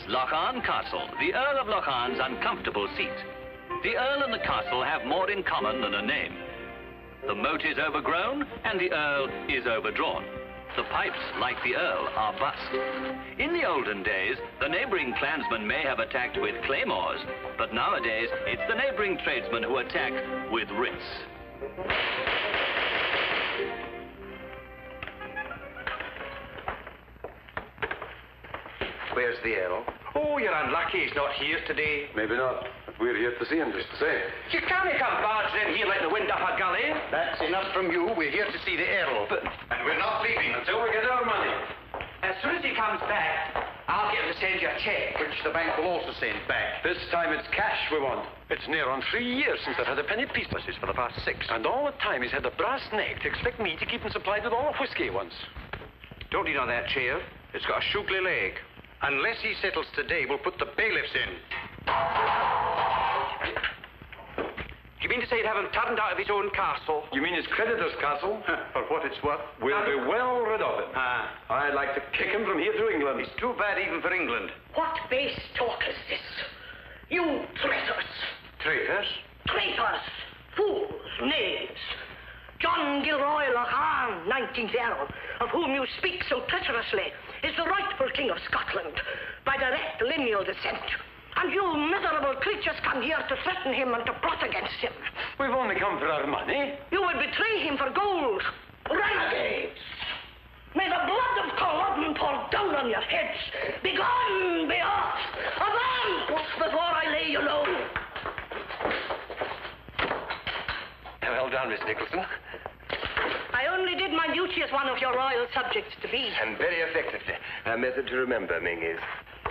Lochon Castle, the Earl of Lochon's uncomfortable seat. The Earl and the castle have more in common than a name. The moat is overgrown, and the Earl is overdrawn. The pipes, like the Earl, are bust. In the olden days, the neighboring clansmen may have attacked with claymores, but nowadays, it's the neighboring tradesmen who attack with writs. Where's the Earl? Oh, you're unlucky he's not here today. Maybe not, but we're here to see him just the same. You can't come barging in here like the wind up a gully. That's enough from you. We're here to see the Earl. And we're not leaving until we get our money. As soon as he comes back, I'll get him to send you a check. Which the bank will also send back. This time it's cash we want. It's near on 3 years since I've had a penny piece for the past 6. And all the time he's had the brass neck to expect me to keep him supplied with all the whiskey he wants. Don't lean on that chair. It's got a shoogly leg. Unless he settles today, we'll put the bailiffs in. Do you mean to say he'd have him turned out of his own castle? You mean his creditor's castle? For what it's worth, we'll be well rid of him. I'd like to kick him from here to England. It's too bad even for England. What base talk is this? You traitors! Traitors? Traitors! Fools! Knaves! John Gilroy Lochon, 19th Earl, of whom you speak so treacherously, is the rightful King of Scotland, by direct lineal descent. And you miserable creatures come here to threaten him and to plot against him. We've only come for our money. You would betray him for gold. Renegades! May the blood of Culloden pour down on your heads. Begone, be off! Avance before I lay you low. Well done, Miss Nicholson. I only did my duty as one of your royal subjects to be. And very effectively. A method to remember, Mingus.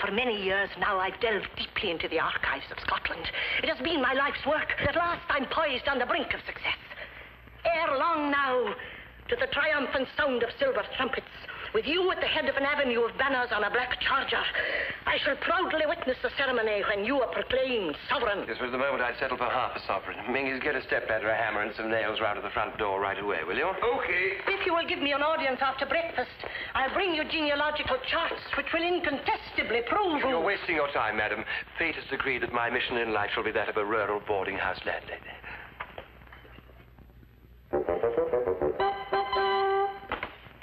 For many years now, I've delved deeply into the archives of Scotland. It has been my life's work. At last, I'm poised on the brink of success. Ere long now, to the triumphant sound of silver trumpets, with you at the head of an avenue of banners on a black charger, I shall proudly witness the ceremony when you are proclaimed sovereign. This was the moment I'd settle for half a sovereign. Mingus, get a step-ladder, a hammer, and some nails round to the front door right away, will you? Okay. If you will give me an audience after breakfast, I'll bring you genealogical charts which will incontestably prove... You're wasting your time, madam. Fate has decreed that my mission in life shall be that of a rural boarding house landlady.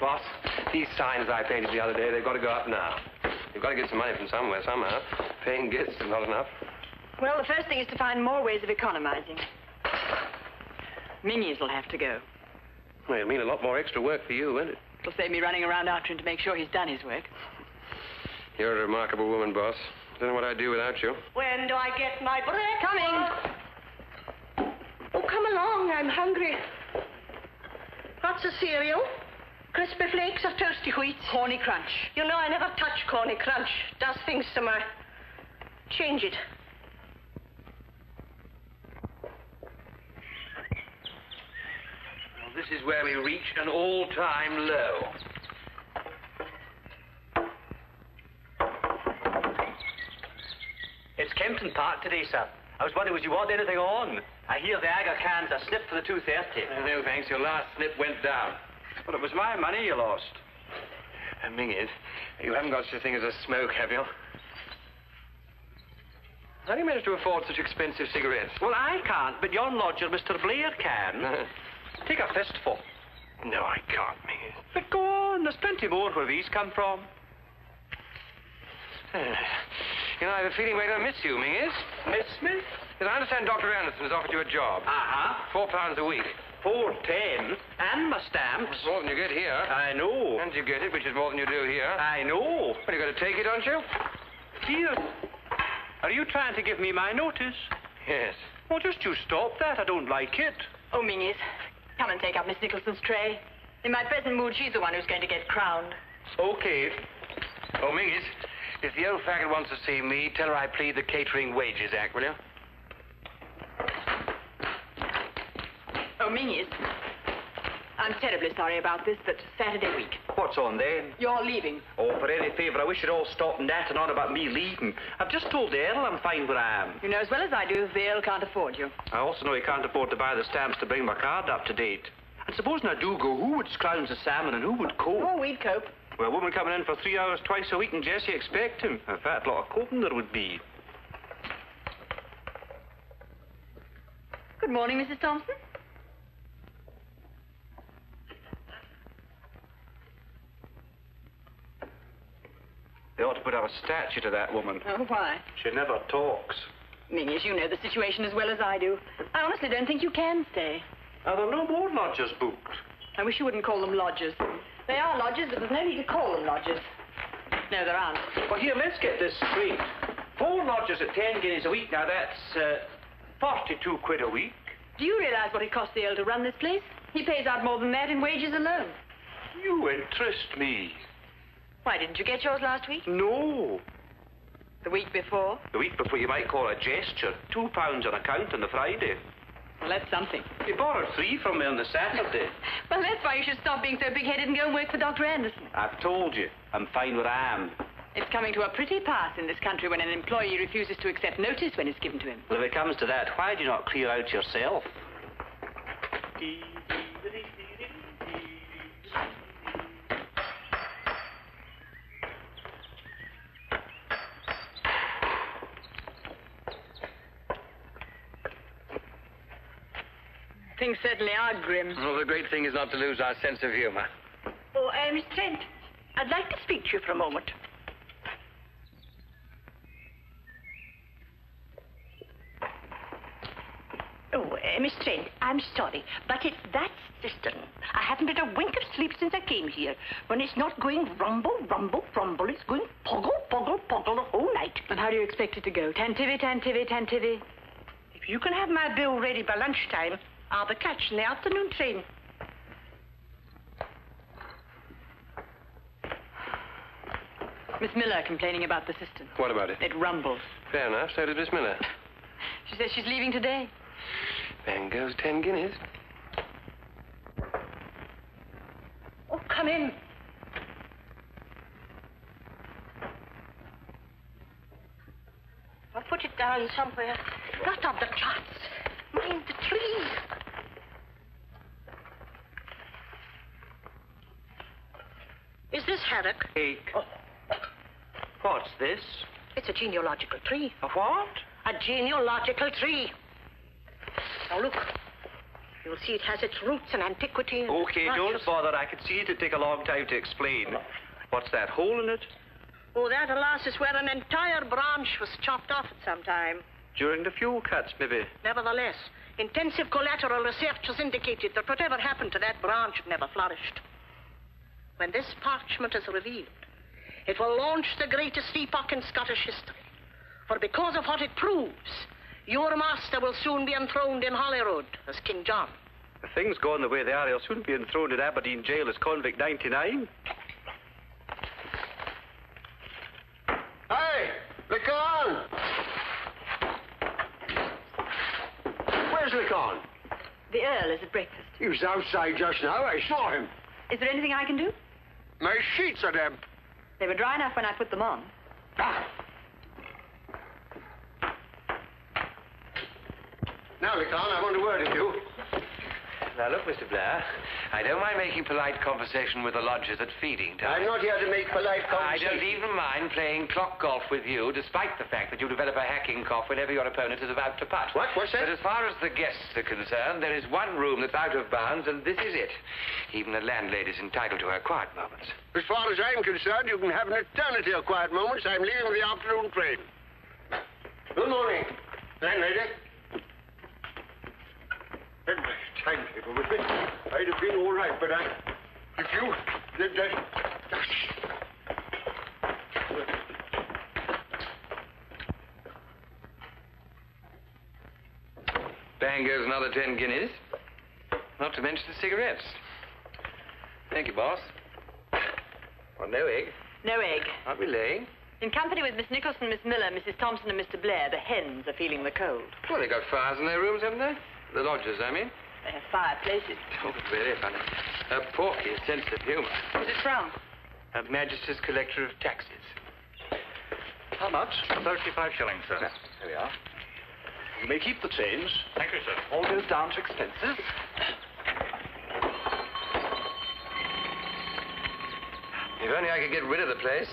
Boss, these signs I painted the other day, they've got to go up now. You've got to get some money from somewhere, somehow. Paying gifts is not enough. Well, the first thing is to find more ways of economizing. Mingus will have to go. Well, it'll mean a lot more extra work for you, won't it? It'll save me running around after him to make sure he's done his work. You're a remarkable woman, boss. Don't know what I'd do without you. When do I get my breakfast? Coming. Oh, come along. I'm hungry. What's the cereal? Crispy flakes or toasty wheat? Corny Crunch. You know I never touch Corny Crunch. Does things to my... Change it. Well, this is where we reach an all-time low. It's Kempton Park today, sir. I was wondering, would you want anything on? I hear the Aga cans are snipped for the 2:30. No, thanks. Your last snip went down. Well, it was my money you lost. Mingus, you haven't got such a thing as a smoke, have you? How do you manage to afford such expensive cigarettes? Well, I can't, but your lodger, Mr. Blair, can. Take a fistful. No, I can't, Mingus. But go on, there's plenty more where these come from. You know, I have a feeling we're going to miss you, Mingus. Miss me? Because I understand Dr. Anderson has offered you a job. Uh-huh. £4 a week. 4.10. And my stamps. It's more than you get here. I know. And you get it, which is more than you do here. I know. Well, you've got to take it, don't you? Here. Are you trying to give me my notice? Yes. Well, just you stop that. I don't like it. Oh, Mingus, come and take up Miss Nicholson's tray. In my present mood, she's the one who's going to get crowned. Okay. Oh, Mingus, if the old faggot wants to see me, tell her I plead the Catering Wages Act, will you? Oh, Mingus, I'm terribly sorry about this, but Saturday week. What's on then? You're leaving. Oh, for any favour, I wish you'd all stop nattering on about me leaving. I've just told the Earl I'm fine where I am. You know as well as I do, the Earl can't afford you. I also know he can't afford to buy the stamps to bring my card up to date. And supposing I do go, who would scrounge the salmon and who would cope? Oh, we'd cope. Well, a woman coming in for 3 hours twice a week in Jesse expect him. A fat lot of coping there would be. Good morning, Mrs. Thompson. They ought to put up a statue to that woman. Oh, why? She never talks. Mingus, you know the situation as well as I do. I honestly don't think you can stay. Are there no more lodgers booked? I wish you wouldn't call them lodgers. They are lodgers, but there's no need to call them lodgers. No, there aren't. Well, here, let's get this straight. 4 lodgers at 10 guineas a week. Now, that's 42 quid a week. Do you realize what it costs the Earl to run this place? He pays out more than that in wages alone. You interest me. Why, didn't you get yours last week? No. The week before? The week before you might call a gesture. £2 on account on the Friday. Well, that's something. You borrowed 3 from me on the Saturday. Well, that's why you should stop being so big-headed and go and work for Dr. Anderson. I've told you. I'm fine where I am. It's coming to a pretty pass in this country when an employee refuses to accept notice when it's given to him. Well, if it comes to that, why do you not clear out yourself? Things certainly are grim. Well, the great thing is not to lose our sense of humor. Oh, Miss Trent, I'd like to speak to you for a moment. Oh, Miss Trent, I'm sorry, but it's that cistern. I haven't had a wink of sleep since I came here. When it's not going rumble, rumble, rumble, it's going poggle, poggle, poggle the whole night. And how do you expect it to go? Tantivy, tantivy, tantivy. If you can have my bill ready by lunchtime, I'll be catching the afternoon train. Miss Miller complaining about the cistern. What about it? It rumbles. Fair enough. So does Miss Miller. She says she's leaving today. Bang goes 10 guineas. Oh, come in. I'll put it down somewhere. Not on the charts. Mind the tree. Is this haddock? Cake. Oh, What's this? it's a genealogical tree. A what? A genealogical tree. Now look. You'll see it has its roots in antiquity. and Okay, don't branches. bother. I could see it'd take a long time to explain. What's that hole in it? Oh, that, alas, is where an entire branch was chopped off at some time. During the fuel cuts, maybe. Nevertheless, intensive collateral research has indicated that whatever happened to that branch never flourished. When this parchment is revealed, it will launch the greatest epoch in Scottish history. For because of what it proves, your master will soon be enthroned in Holyrood as King John. If things go on the way they are, he'll soon be enthroned in Aberdeen jail as convict 99. Hey, Lecan! Where's Lecan? The Earl is at breakfast. He was outside just now. I saw him. Is there anything I can do? My sheets are damp. They were dry enough when I put them on. Ah. Now, Lecan, I want a word with you. Now, look, Mr. Blair, I don't mind making polite conversation with the lodgers at feeding time. I'm not here to make polite I conversation. don't even mind playing clock golf with you, despite the fact that you develop a hacking cough whenever your opponent is about to putt. What? What's that? But as far as the guests are concerned, there is one room that's out of bounds, and this is it. Even the landlady's entitled to her quiet moments. As far as I'm concerned, you can have an eternity of quiet moments. I'm leaving for the afternoon train. Good morning, landlady. Had my timetable with me, I'd have been all right, but if you did that... Bang goes another 10 guineas. Not to mention the cigarettes. Thank you, boss. Well, no egg. No egg. Aren't we laying? In company with Miss Nicholson, Miss Miller, Mrs. Thompson, and Mr. Blair, the hens are feeling the cold. Well, they got fires in their rooms, haven't they? The lodgers, I mean. They have fireplaces. Oh, very funny. Porky's sense of humor. Who's it from? Her Majesty's Collector of Taxes. How much? 35 shillings, sir. There we are. You may keep the change. Thank you, sir. All goes down to expenses. If only I could get rid of the place.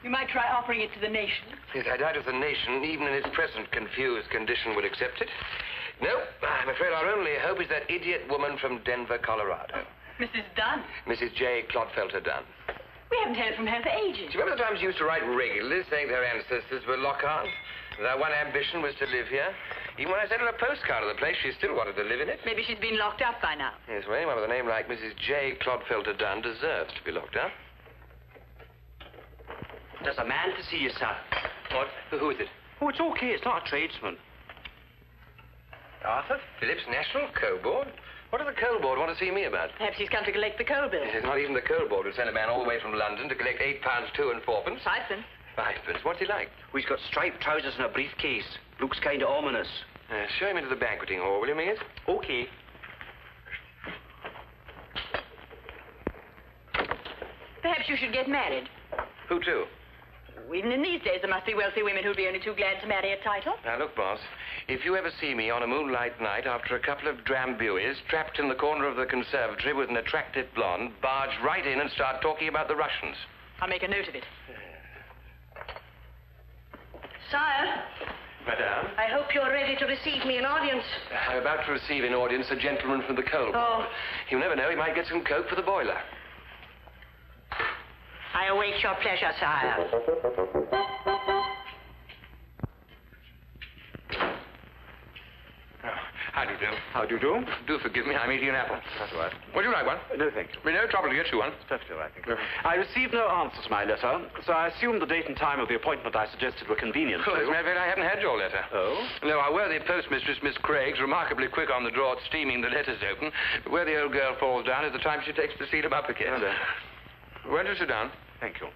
You might try offering it to the nation. Yes, I doubt if the nation, even in its present confused condition, would accept it. No, I'm afraid our only hope is that idiot woman from Denver, Colorado. Mrs. Dunn. Mrs. J. Clodfelter Dunn. We haven't heard from her for ages. Do you remember the times she used to write regularly, saying their ancestors were Lockharts? Their one ambition was to live here. Even when I sent her a postcard of the place, she still wanted to live in it. Maybe she's been locked up by now. Yes, well, anyone with a name like Mrs. J. Clodfelter Dunn deserves to be locked up. There's a man to see you, sir. What? Who is it? Oh, it's okay. It's not a tradesman. Arthur Phillips, National Coal Board? What does the Coal Board want to see me about? Perhaps he's come to collect the coal bill. It's not even the Coal Board who sent a man all the way from London to collect £8, 2 and 4 pence. 5 cents. 5 pence. What's he like? Oh, he's got striped trousers and a briefcase. Looks kind of ominous. Show him into the banqueting hall, will you, Mingus? Okay. Perhaps you should get married. Who to? Even in these days, there must be wealthy women who'd be only too glad to marry a title. Now, look, boss, if you ever see me on a moonlight night after a couple of drambuies trapped in the corner of the conservatory with an attractive blonde, barge right in and start talking about the Russians. I'll make a note of it. Sire, Madame? I hope you're ready to receive me in audience. I'm about to receive in audience a gentleman from the coal board. Oh. You never know, he might get some coke for the boiler. I await your pleasure, sire. How do you do? How do you do? Do forgive me, I'm eating an apple. That's all right. Would you like one? No, thank you. No trouble to get you one. Perfectly all right, thank you. I received no answer to my letter, so I assumed the date and time of the appointment I suggested were convenient Oh, to as a you. matter of fact, I haven't had your letter. Oh? No, our worthy postmistress, Miss Craig's, remarkably quick on the draw at steaming the letters open. But where the old girl falls down is the time she takes to seal them up again. Oh, there. Won't you sit down? Thank you.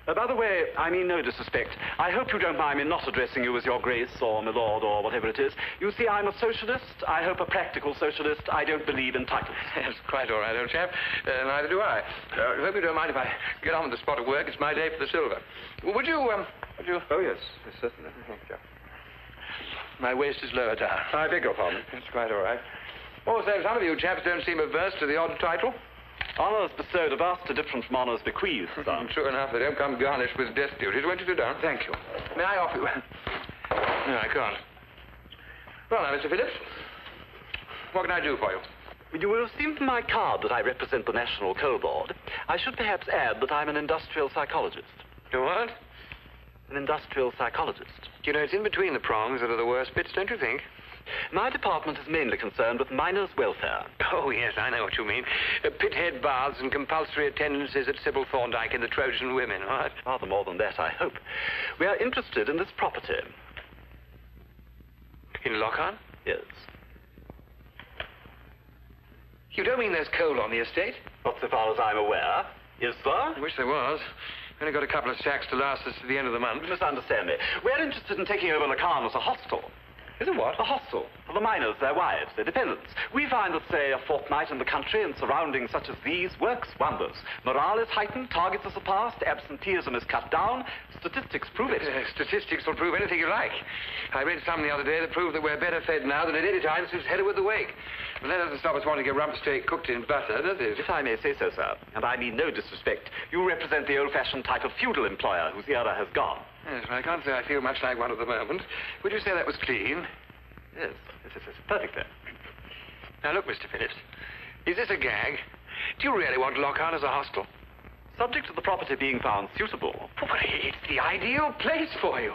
By the way, I mean no disrespect. I hope you don't mind me not addressing you as your grace or my lord or whatever it is. You see, I'm a socialist. I hope a practical socialist. I don't believe in titles. Yes, quite all right, old chap. Neither do I. I hope you don't mind if I get on with the spot of work. It's my day for the silver. Would you... Oh, yes, certainly. Thank you. My waist is lower down. I beg your pardon. It's quite all right. Also, some of you chaps don't seem averse to the odd title. Honours bestowed are vastly different from honours bequeathed, sir. True enough, they don't come garnished with death duties. Won't you sit down? Thank you. May I offer you... No, I can't. Well, now, Mr. Phillips, what can I do for you? You will have seen from my card that I represent the National Coal Board. I should perhaps add that I'm an industrial psychologist. You what? An industrial psychologist. You know, it's in between the prongs that are the worst bits, don't you think? My department is mainly concerned with miners' welfare. Oh, yes, I know what you mean. Pithead baths and compulsory attendances at Sybil Thorndyke and the Trojan women, all right? Rather more than that, I hope. We are interested in this property. In Lockhart? Yes. You don't mean there's coal on the estate? Not so far as I'm aware. Is there? I wish there was. Only got a couple of sacks to last us to the end of the month. You misunderstand me. We're interested in taking over Lacan as a hostel. Is it what? A hostel for the miners, their wives, their dependents. We find that, say, a fortnight in the country and surroundings such as these works wonders. Morale is heightened, targets are surpassed, absenteeism is cut down. Statistics prove it. Statistics will prove anything you like. I read some the other day that proved that we're better fed now than at any time since Heather with the wake. But that doesn't stop us wanting to get rump steak cooked in butter, does it? If I may say so, sir, and I mean no disrespect, you represent the old-fashioned type of feudal employer whose era has gone. Yes, well, I can't say I feel much like one at the moment. Would you say that was clean? Yes, perfect then. Now, look, Mr. Phillips, is this a gag? Do you really want Lockhart as a hostel? Subject to the property being found suitable. But it's the ideal place for you.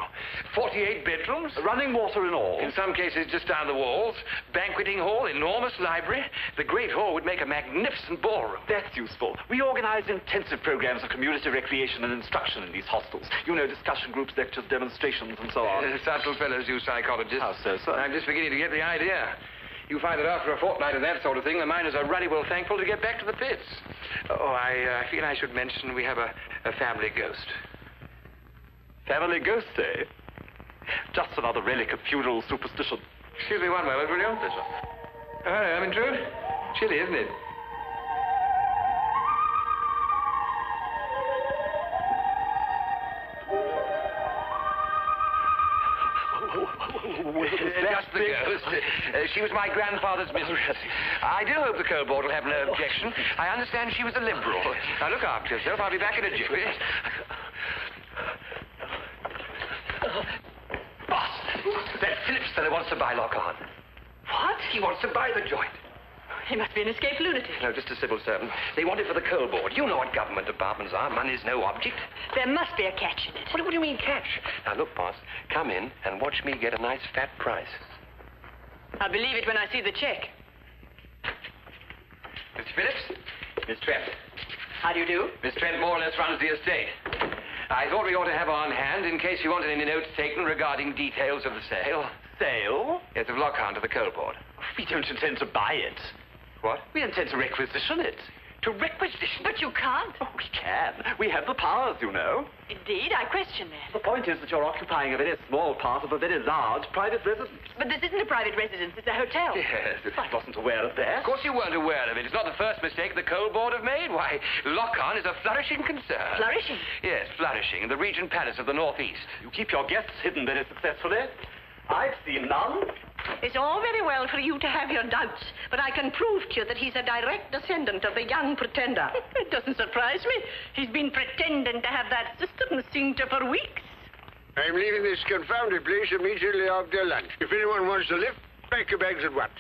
48 bedrooms. Running water in all. In some cases, just down the walls. Banqueting hall, enormous library. The great hall would make a magnificent ballroom. That's useful. We organize intensive programs of community recreation and instruction in these hostels. You know, discussion groups, lectures, demonstrations, and so on. Subtle fellows, you psychologists. How so, sir? I'm just beginning to get the idea. You find that after a fortnight of that sort of thing, the miners are ruddy well thankful to get back to the pits. Oh, I feel I should mention we have a family ghost. Family ghost, eh? Just another relic of feudal superstition. Excuse me one moment, will you? Yes, sir. Oh, I'm intrude. Chilly, isn't it? Just the ghost. She was my grandfather's mistress. I do hope the coal board will have no objection. I understand she was a liberal. Now, look after yourself. I'll be back in a jiffy. Boss, that Phillips fellow wants to buy Lock-On. What? He wants to buy the joint. He must be an escaped lunatic. No, just a civil servant. They want it for the coal board. You know what government departments are. Money's no object. There must be a catch in it. What do you mean, catch? Now, look, boss, come in and watch me get a nice fat price. I'll believe it when I see the check. Mr. Phillips? Miss Trent. How do you do? Miss Trent more or less runs the estate. I thought we ought to have her on hand in case you wanted any notes taken regarding details of the sale. Sale? Yes, of Lock-On to the coal board. We don't intend to buy it. What? We intend to requisition it. To requisition? But you can't. Oh, we can. We have the powers, you know. Indeed, I question that. The point is that you're occupying a very small part of a very large private residence. But this isn't a private residence, it's a hotel. Yes. I wasn't aware of that. Of course you weren't aware of it. It's not the first mistake the coal board have made. Why, Lock-On is a flourishing concern. Flourishing? Yes, flourishing. In the Regent Palace of the Northeast. You keep your guests hidden very successfully. I've seen none. It's all very well for you to have your doubts, but I can prove to you that he's a direct descendant of the young pretender. It doesn't surprise me. He's been pretending to have that sister seen to for weeks. I'm leaving this confounded place immediately after lunch. If anyone wants to lift, pack your bags at once.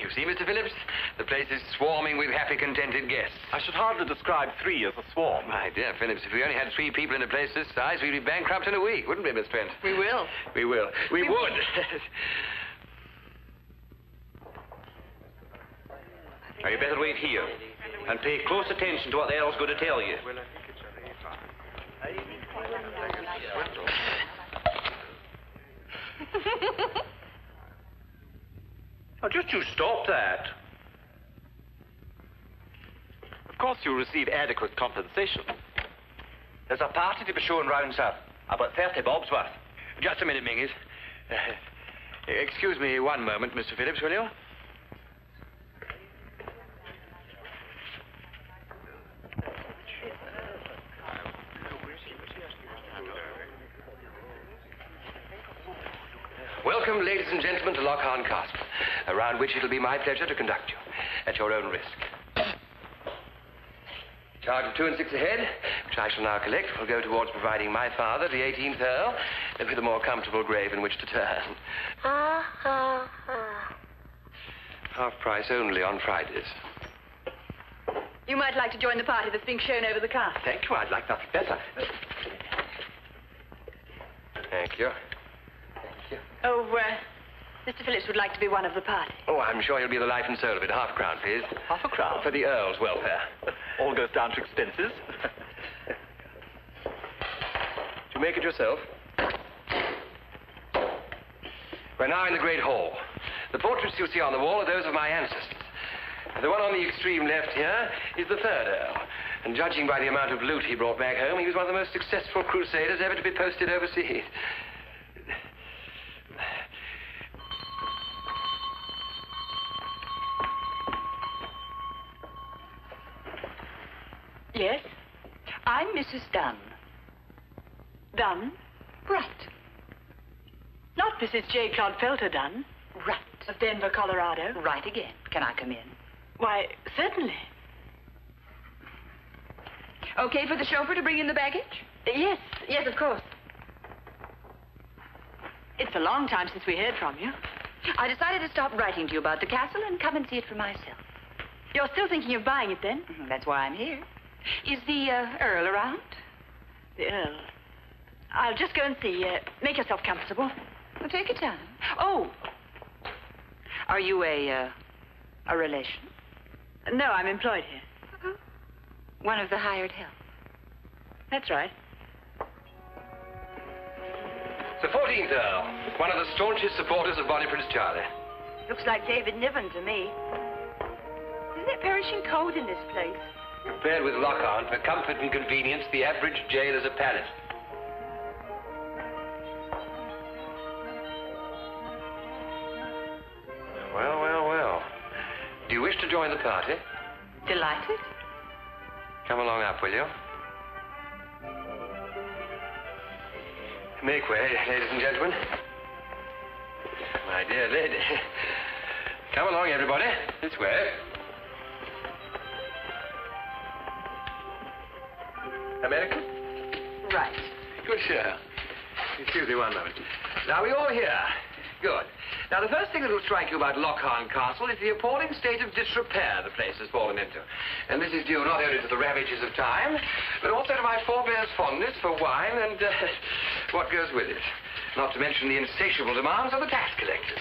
You see, Mr. Phillips, the place is swarming with happy, contented guests. I should hardly describe 3 as a swarm. My dear Phillips, if we only had 3 people in a place this size, we'd be bankrupt in a week, wouldn't we, Miss Trent? We will. We will. We would. Now, you better wait here and pay close attention to what the Earl's going to tell you. Oh, just you stop that. Of course, you receive adequate compensation. There's a party to be shown round, sir. About 30 bobs worth. Just a minute, Mingus. Excuse me one moment, Mr. Phillips, will you? Welcome, ladies and gentlemen, to Lock-On Castle, around which it'll be my pleasure to conduct you, at your own risk. Charge of 2 6 a head, which I shall now collect, will go towards providing my father, the 18th Earl, with a more comfortable grave in which to turn. Half price only on Fridays. You might like to join the party that's being shown over the castle. Thank you. I'd like nothing better. Thank you. Oh, Mr. Phillips would like to be one of the party. Oh, I'm sure he'll be the life and soul of it. Half a crown, please. Half a crown? For the Earl's welfare. All goes down to expenses. Did you make it yourself? We're now in the Great Hall. The portraits you see on the wall are those of my ancestors. The one on the extreme left here is the 3rd Earl. And judging by the amount of loot he brought back home, he was one of the most successful crusaders ever to be posted overseas. Yes? I'm Mrs. Dunn. Dunn? Right. Not Mrs. J. Clodfelter Dunn. Right. Of Denver, Colorado. Right again. Can I come in? Why, certainly. Okay for the chauffeur to bring in the baggage? Yes, of course. It's a long time since we heard from you. I decided to stop writing to you about the castle and come and see it for myself. You're still thinking of buying it, then? That's why I'm here. Is the Earl around? The Earl. I'll just go and see. Make yourself comfortable. Well, take your time. Oh, Are you a relation? no, I'm employed here. One of the hired help? That's right. The 14th Earl, one of the staunchest supporters of Bonnie Prince Charlie. Looks like David Niven to me. Isn't it perishing cold in this place? Compared with Lock-On, for comfort and convenience, the average jail is a palace. Well. Do you wish to join the party? Delighted. Come along up, will you? Make way, ladies and gentlemen. My dear lady. Come along, everybody. This way. American? Right. Good, sure. Excuse me one moment. Now, we all here. Good. Now, the first thing that will strike you about Lockharn Castle is the appalling state of disrepair the place has fallen into. And this is due not only to the ravages of time, but also to my forebears' fondness for wine and what goes with it. Not to mention the insatiable demands of the tax collectors.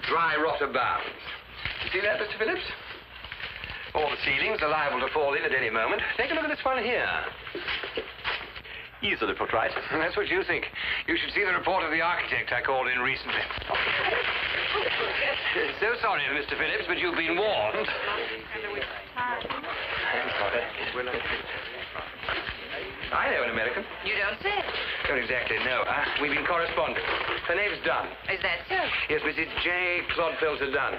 Dry rot abounds. You see that, Mr. Phillips? All the ceilings are liable to fall in at any moment. Take a look at this one here. Easily put right. That's what you think. You should see the report of the architect I called in recently. So sorry, Mr. Phillips, but you've been warned. I'm sorry. I know an American. You don't say. Don't exactly know her. We've been corresponding. Her name's Dunn. Is that so? Yes, Mrs. J. Clodfelter Dunn.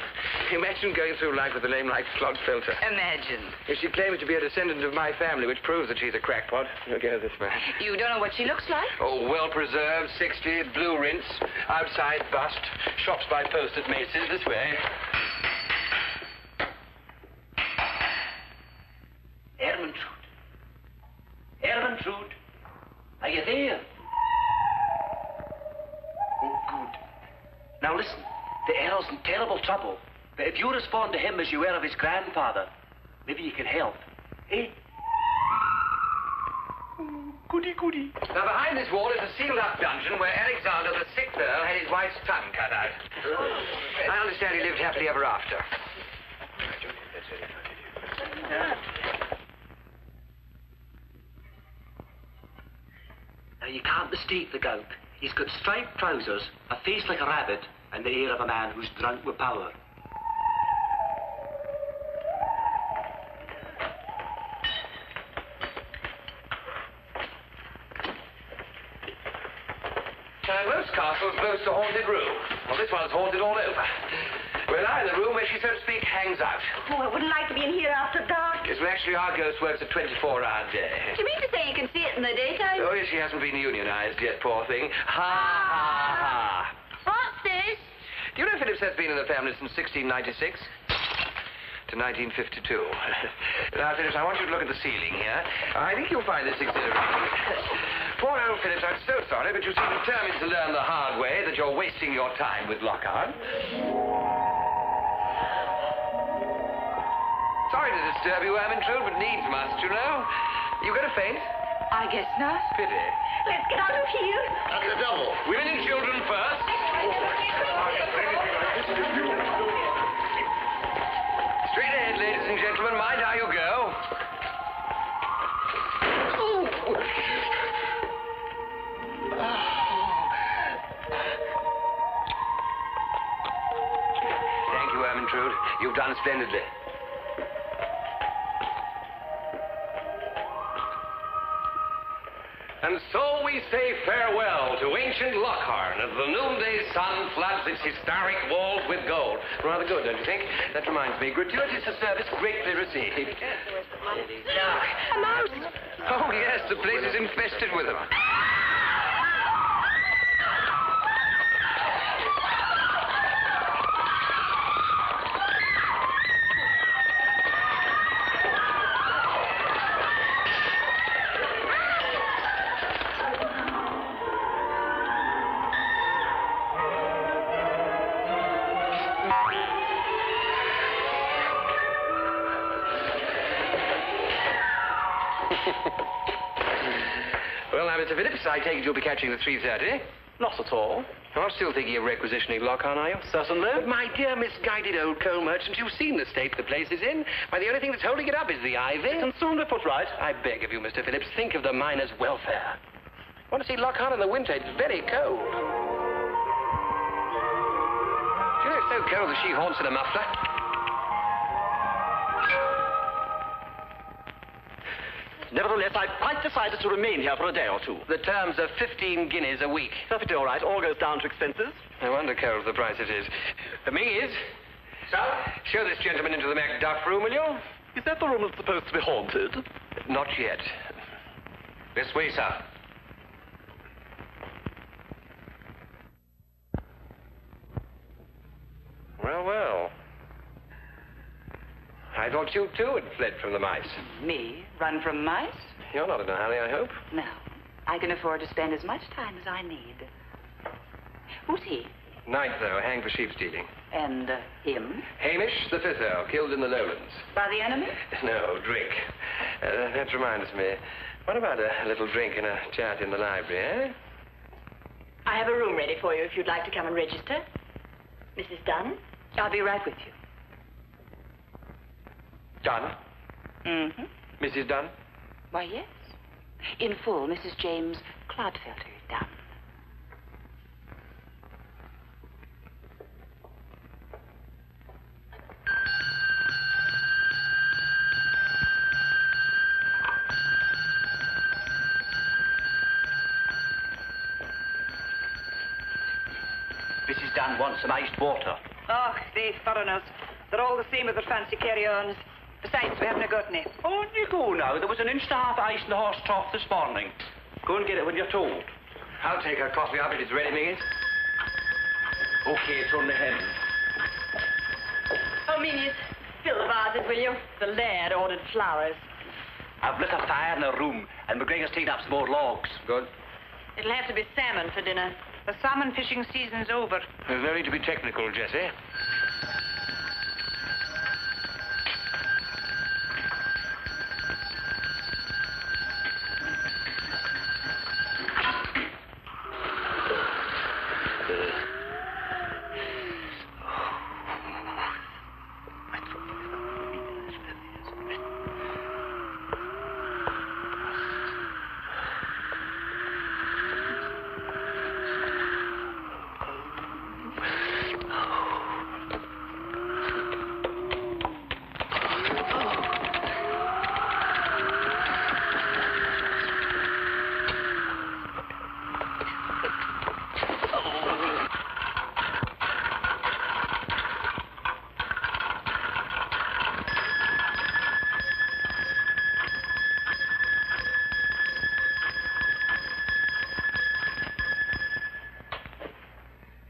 Imagine going through life with a name like Clodfelter. Imagine. Yes, she claims to be a descendant of my family, which proves that she's a crackpot. Look at this man. You don't know what she looks like? Oh, well-preserved, 60, blue rinse, outside bust, shops by post at Macy's, this way. Ermintrude. Ermintrude. Are you there? Oh, good. Now listen, the Earl's in terrible trouble. But if you respond to him as you were of his grandfather, maybe you can help. Eh? Oh, goody, goody. Now, behind this wall is a sealed-up dungeon where Alexander the Sixth Earl had his wife's tongue cut out. I understand he lived happily ever after. Now, you can't mistake the gowk. He's got striped trousers, a face like a rabbit, and the air of a man who's drunk with power. Most castles boast a haunted room. Well, this one's haunted all over. We're now in the room where she, so to speak, hangs out. Oh, I wouldn't like to be in here after dark. Yes, well, actually, our ghost works a 24-hour day. Do you mean to say you can see it in the daytime? Oh, yes, she hasn't been unionized yet, poor thing. Ha, ha, ha. What's this? Do you know Phillips has been in the family since 1696? To 1952. Now, Phillips, I want you to look at the ceiling here. I think you'll find this exhilarating. Poor old Phillips, I'm so sorry, but you seem determined to learn the hard way that you're wasting your time with Lockhart. Sorry to disturb you, Ermintrude, but needs must, you know. You got a faint? I guess not. Pity. Let's get out of here. That's the double. Women and children first. Straight ahead, ladies and gentlemen. Mind how you go. Thank you, Ermintrude. You've done splendidly. And so we say farewell to ancient Lockharn as the noonday sun floods its historic walls with gold. Rather good, don't you think? That reminds me, gratuitous a service greatly received. A mouse. Oh, yes, the place is infested with them. Well, now, Mr. Phillips, I take it you'll be catching the 3:30. Not at all. You're still thinking of requisitioning Lockhart, are you? Certainly. But my dear misguided old coal merchant, you've seen the state the place is in. Why, the only thing that's holding it up is the ivy. It can soon be put right. I beg of you, Mr. Phillips, think of the miners' welfare. Want to see Lockhart in the winter? It's very cold. Do you know it's so cold that she haunts in a muffler? Nevertheless, I've quite decided to remain here for a day or two. The terms are 15 guineas a week. Perfectly all right. All goes down to expenses. I wonder, Carol, the price it is. Mingies, Sir? show this gentleman into the Macduff room, will you? Is that the room that's supposed to be haunted? Not yet. This way, sir. I thought you, too, had fled from the mice. Me? Run from mice? You're not in a hurry, I hope. No. I can afford to spend as much time as I need. Who's he? Ninth Earl, hanged for sheep stealing. And him? Hamish, the Fifth Earl, killed in the lowlands. By the enemy? No, drink. That reminds me. What about a little drink and a chat in the library, eh? I have a room ready for you if you'd like to come and register. Mrs. Dunn? I'll be right with you. Dunn? Mm-hmm. Mrs. Dunn? Why, yes. In full, Mrs. James Clodfelter Dunn. Mrs. Dunn wants some iced water. Oh, these foreigners. They're all the same with their fancy carry-ons. Besides, we haven't got any. On you go now. There was an inch and a half ice in the horse trough this morning. Go and get it when you're told. I'll take her coffee up if it's ready, Mingus. Okay, it's on the hen. Oh, Minions, fill the vases, will you? The laird ordered flowers. I've lit a fire in the room, and McGregor's taken up some more logs. Good. It'll have to be salmon for dinner. The salmon fishing season's over. There's no need to be technical, Jessie.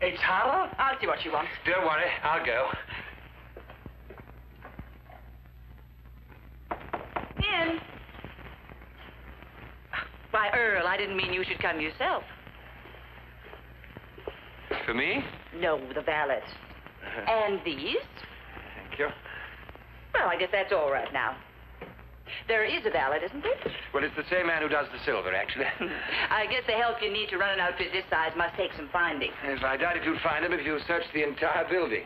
It's Hara? I'll see what she wants. Don't worry, I'll go. In. Why, Earl, I didn't mean you should come yourself. For me? No, the valet. And these? Thank you. Well, I guess that's all right now. There is a valet, isn't there? Well, it's the same man who does the silver, actually. I guess the help you need to run an outfit this size must take some finding. Yes, I doubt if you'd find him if you searched the entire building.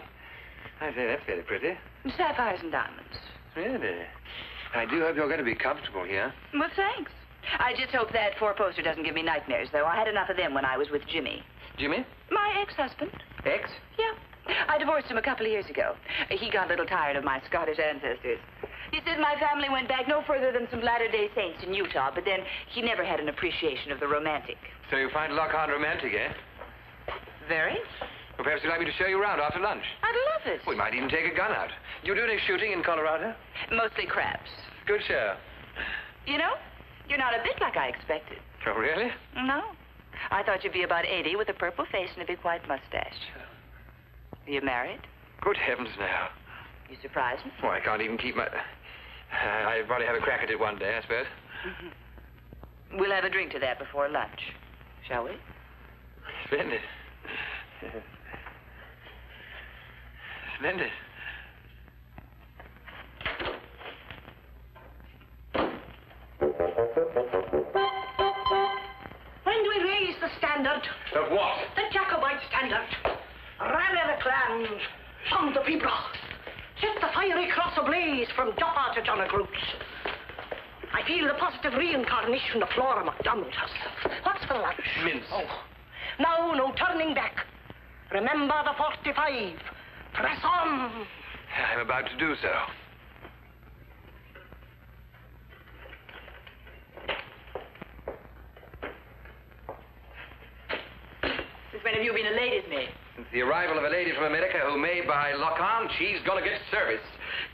I say, that's very pretty. Sapphires and diamonds. Really? I do hope you're going to be comfortable here. Well, thanks. I just hope that four-poster doesn't give me nightmares, though. I had enough of them when I was with Jimmy. Jimmy? My ex-husband. Ex? Yeah. I divorced him a couple of years ago. He got a little tired of my Scottish ancestors. He said my family went back no further than some Latter-day Saints in Utah, but then he never had an appreciation of the romantic. So you find Lockhart romantic, eh? Very. Well, perhaps you'd like me to show you around after lunch. I'd love it. We might even take a gun out. You do any shooting in Colorado? Mostly crabs. Good show. You know, you're not a bit like I expected. Oh, really? No. I thought you'd be about 80 with a purple face and a big white mustache. Are you married? Good heavens, no. You surprised me. Well, I can't even keep my... I'll probably have a crack at it one day, I suppose. Mm-hmm. We'll have a drink to that before lunch, shall we? Splendid. Splendid. When do we raise the standard? Of what? The Jacobite standard. Rally the clans. Sound the people. Set the fiery cross ablaze from Joppa to Donegal. I feel the positive reincarnation of Flora MacDonald herself. What's for lunch? Mince. Oh. Now, no turning back. Remember the 45. Press on. I'm about to do so. Since when have you been a lady's maid? Since the arrival of a lady from America who may buy Lock-On, she's gonna get service.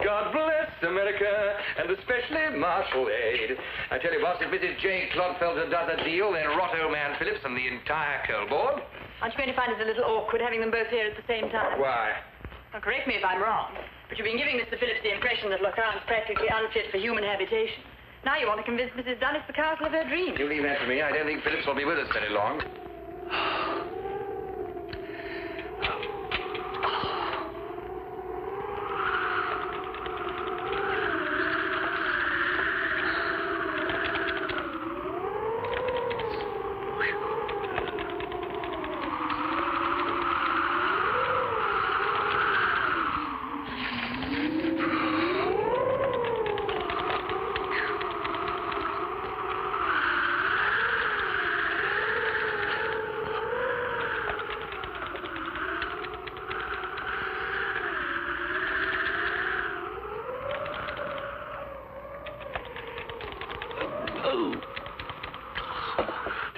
God bless America, and especially Marshall Aid. I tell you what, if Mrs. J. Clodfelter does a deal, then rot old man Phillips and the entire coal board. Aren't you going to find it a little awkward having them both here at the same time? Why? Well, correct me if I'm wrong, But you've been giving Mr. Phillips the impression that Locarn's practically unfit for human habitation. Now you want to convince Mrs. Dunn it's the castle of her dreams. You leave that to me. I don't think Phillips will be with us very long.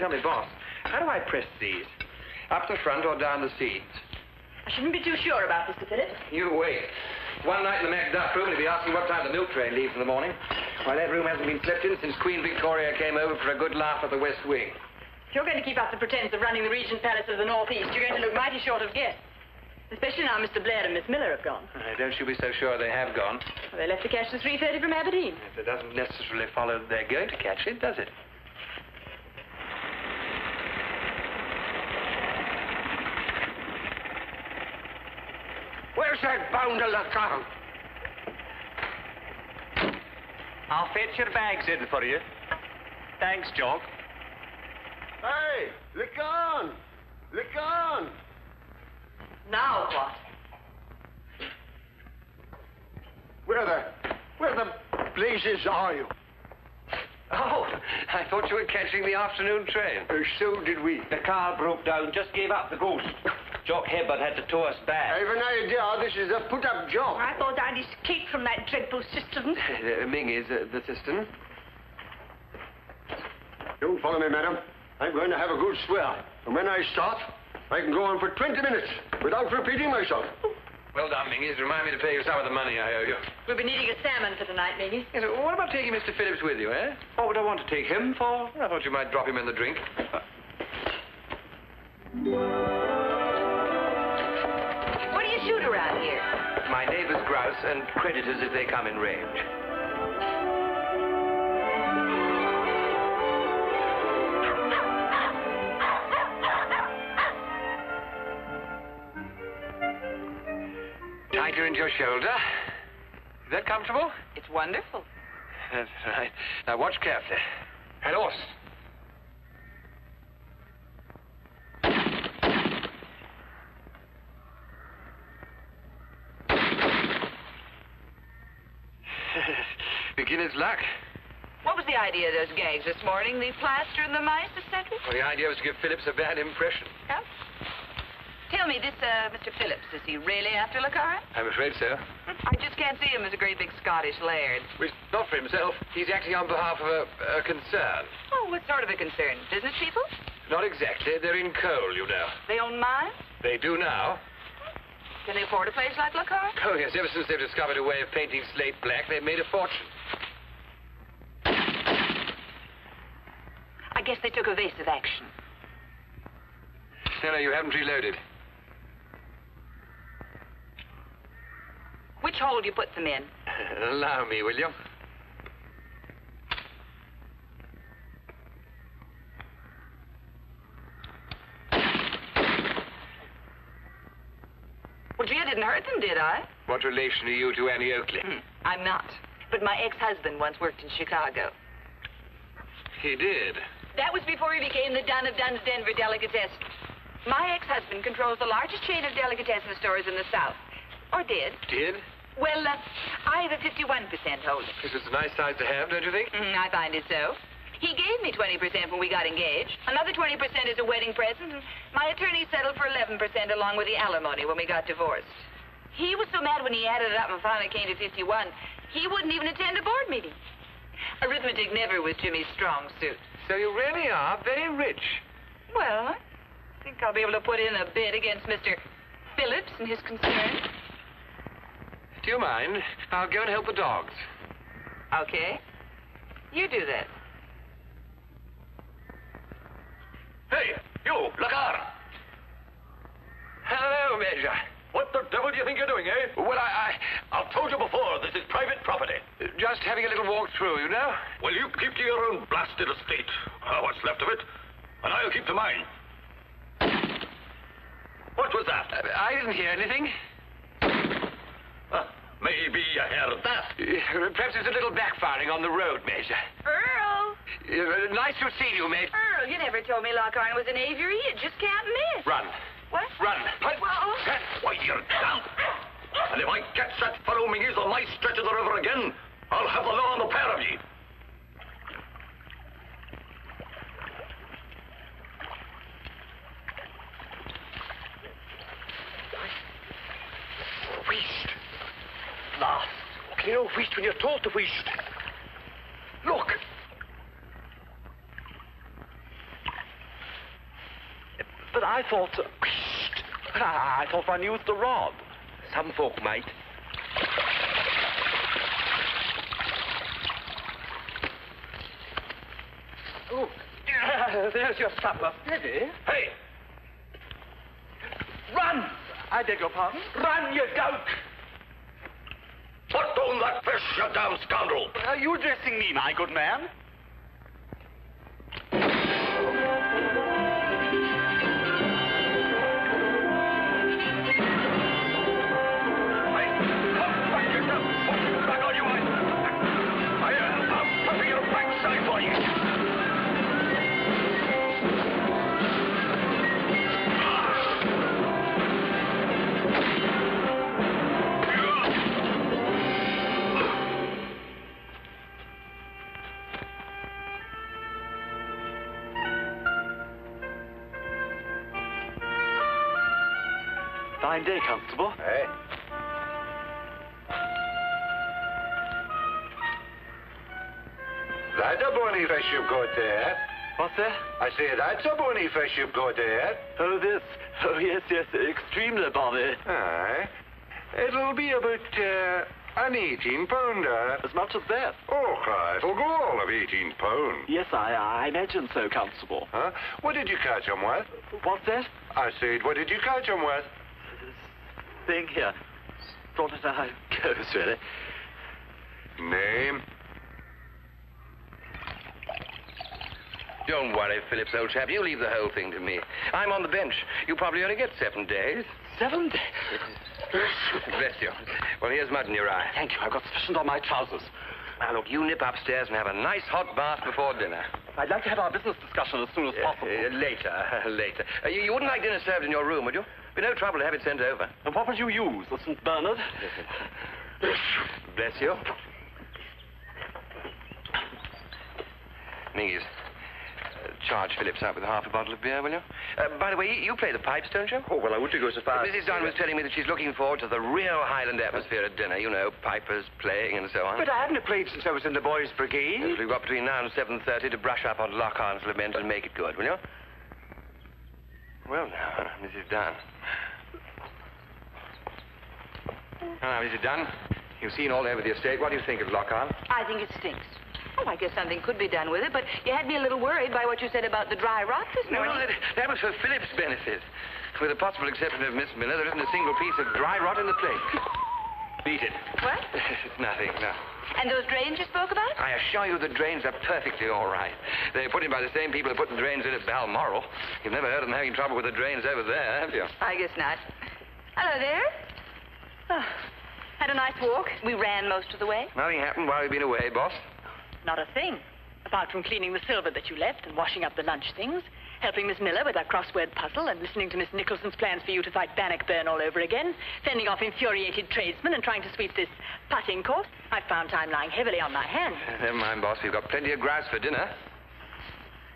Tell me, boss, how do I press these? Up the front or down the seats? I shouldn't be too sure about Mr. Phillips. You wait. One night in the MacDuff room, he'll be asking what time the milk train leaves in the morning. Why, that room hasn't been slept in since Queen Victoria came over for a good laugh at the West Wing. If you're going to keep up the pretense of running the Regent Palace of the Northeast, you're going to look mighty short of guests. Especially now Mr. Blair and Miss Miller have gone. Don't you be so sure they have gone. Well, they left to catch the 3:30 from Aberdeen. It doesn't necessarily follow that they're going to catch it, does it? Where's that bounder Locarn? I'll fetch your bags in for you. Thanks, Jock. Hey, Locarn! Locarn! Now what? Where the blazes are you? Oh, I thought you were catching the afternoon train. So did we. The car broke down, just gave up the ghost. Jock Hibbard had to tow us back. I've an idea this is a put-up job. I thought I'd escaped from that dreadful cistern. Ming is the cistern. Don't follow me, madam. I'm going to have a good swear. And when I start, I can go on for 20 minutes without repeating myself. Well done, Mingies. Remind me to pay you some of the money I owe you. We'll be needing a salmon for tonight, Mingy. Yes, what about taking Mr. Phillips with you, eh? What would I want to take him for? I thought you might drop him in the drink. What do you shoot around here? My neighbor's grouse and predators if they come in range. Tighter into your shoulder. Is that comfortable? It's wonderful. That's right. Now watch carefully. Head horse. Beginner's luck. What was the idea of those gags this morning? The plaster and the mice, etc.? Well, the idea was to give Phillips a bad impression. Yeah? Tell me, this, Mr. Phillips, is he really after Locarn? I'm afraid so. I just can't see him as a great big Scottish laird. Well, not for himself. He's acting on behalf of a concern. Oh, what sort of a concern? Business people? Not exactly. They're in coal, you know. They own mines? They do now. Can they afford a place like Locarn? Oh, yes. Ever since they've discovered a way of painting slate black, they've made a fortune. I guess they took evasive action. No, you haven't reloaded. Which hole do you put them in? Allow me, will you? Well, gee, I didn't hurt them, did I? What relation are you to Annie Oakley? I'm not. But my ex-husband once worked in Chicago. He did. That was before he became the Dun of Dun's Denver Delicatessen. My ex-husband controls the largest chain of delicatessen stores in the South. Or did. Did? Well, I have a 51% holding. This is a nice size to have, don't you think? I find it so. He gave me 20% when we got engaged. Another 20% is a wedding present, and my attorney settled for 11% along with the alimony when we got divorced. He was so mad when he added it up and finally came to 51, he wouldn't even attend a board meeting. Arithmetic never was Jimmy's strong suit. So you really are very rich. Well, I think I'll be able to put in a bid against Mr. Phillips and his concerns. Do you mind? I'll go and help the dogs. Okay. You do that. Hey, you, Locarn. Hello, Major. What the devil do you think you're doing, eh? Well, I've told you before, this is private property. just having a little walk through, you know? Well, you keep to your own blasted estate, what's left of it, and I'll keep to mine. What was that? I didn't hear anything. Maybe you heard that. Perhaps it's a little backfiring on the road, Major. Earl! Nice to see you, mate. Earl, you never told me Lockhart was an aviary. You just can't miss. Run. What? Run. Well, Why, you're down. And if I catch that fellow McGee's on my stretch of the river again, I'll have the law on the pair of ye. Wheesht. Lass. Okay, no wheesht when you're told to wheesht. Look. But I thought... I thought one used a rod. Some folk might. Oh, there's your supper. Ready? Hey! Run! I beg your pardon? Run, you goat! Put down that fish, you damn scoundrel! Are you addressing me, my good man? Fine day, Constable. Hey. That's a bonny fish you've got there. What's that? I say, that's a bonny fish you've got there. Oh, this. Oh, yes, extremely bonny. Aye. It'll be about an 18-pounder. As much as that? Oh, aye, it'll go all of 18 pounds. Yes, I imagine so, Constable. Huh? What did you catch 'em with? What's that? I said, what did you catch 'em with? Thing here. Thought it how it goes, really. Name? Don't worry, Phillips, old chap. You leave the whole thing to me. I'm on the bench. You probably only get 7 days. 7 days? Bless you. Well, here's mud in your eye. Thank you. I've got sufficient on my trousers. Now, look, you nip upstairs and have a nice hot bath before dinner. I'd like to have our business discussion as soon as possible. Later. You wouldn't like dinner served in your room, would you? Be no trouble to have it sent over. And what would you use? A St. Bernard? Bless you. Mingies, charge Phillips out with half a bottle of beer, will you? By the way, you play the pipes, don't you? Oh, well, I wouldn't go so far. Mrs. Dunn was telling me that she's looking forward to the real Highland atmosphere at dinner. You know, pipers playing and so on. But I haven't played since I was in the boys' brigade. Yes, we've got between now and 7:30 to brush up on Lockhart's lament and make it good, will you? Well, now, Mrs. Dunn. Now, Mrs. Dunn, you've seen all over the estate. What do you think of Lockhart? I think it stinks. Oh, I guess something could be done with it, but you had me a little worried by what you said about the dry rot this morning. No, that was for Philip's benefit. With the possible exception of Miss Miller, there isn't a single piece of dry rot in the place. Beat it. What? It's nothing, no. And those drains you spoke about? I assure you the drains are perfectly all right. They're put in by the same people who put the drains in at Balmoral. You've never heard of them having trouble with the drains over there, have you? I guess not. Hello there. Oh, had a nice walk. We ran most of the way. Nothing happened while we've been away, boss. Not a thing. Apart from cleaning the silver that you left and washing up the lunch things, helping Miss Miller with her crossword puzzle and listening to Miss Nicholson's plans for you to fight Bannockburn all over again, fending off infuriated tradesmen and trying to sweep this putting course, I found time lying heavily on my hands. Never mind, boss. We've got plenty of grouse for dinner.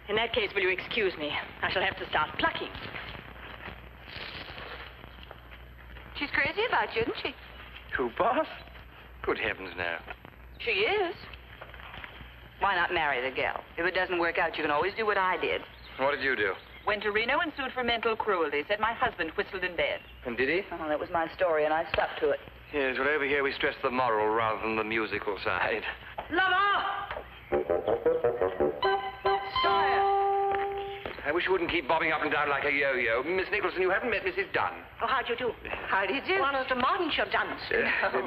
In that case, will you excuse me? I shall have to start plucking. She's crazy about you, isn't she? Who, boss? Good heavens, no. She is. Why not marry the gal? If it doesn't work out, you can always do what I did. What did you do? Went to Reno and sued for mental cruelty. Said my husband whistled in bed. And did he? Oh, that was my story, and I stuck to it. Yes, well, over here we stress the moral rather than the musical side. Lover! I wish you wouldn't keep bobbing up and down like a yo-yo. Miss Nicholson, you haven't met Mrs. Dunn. Oh, how do you do? How do you do? One of the Monshire Duns.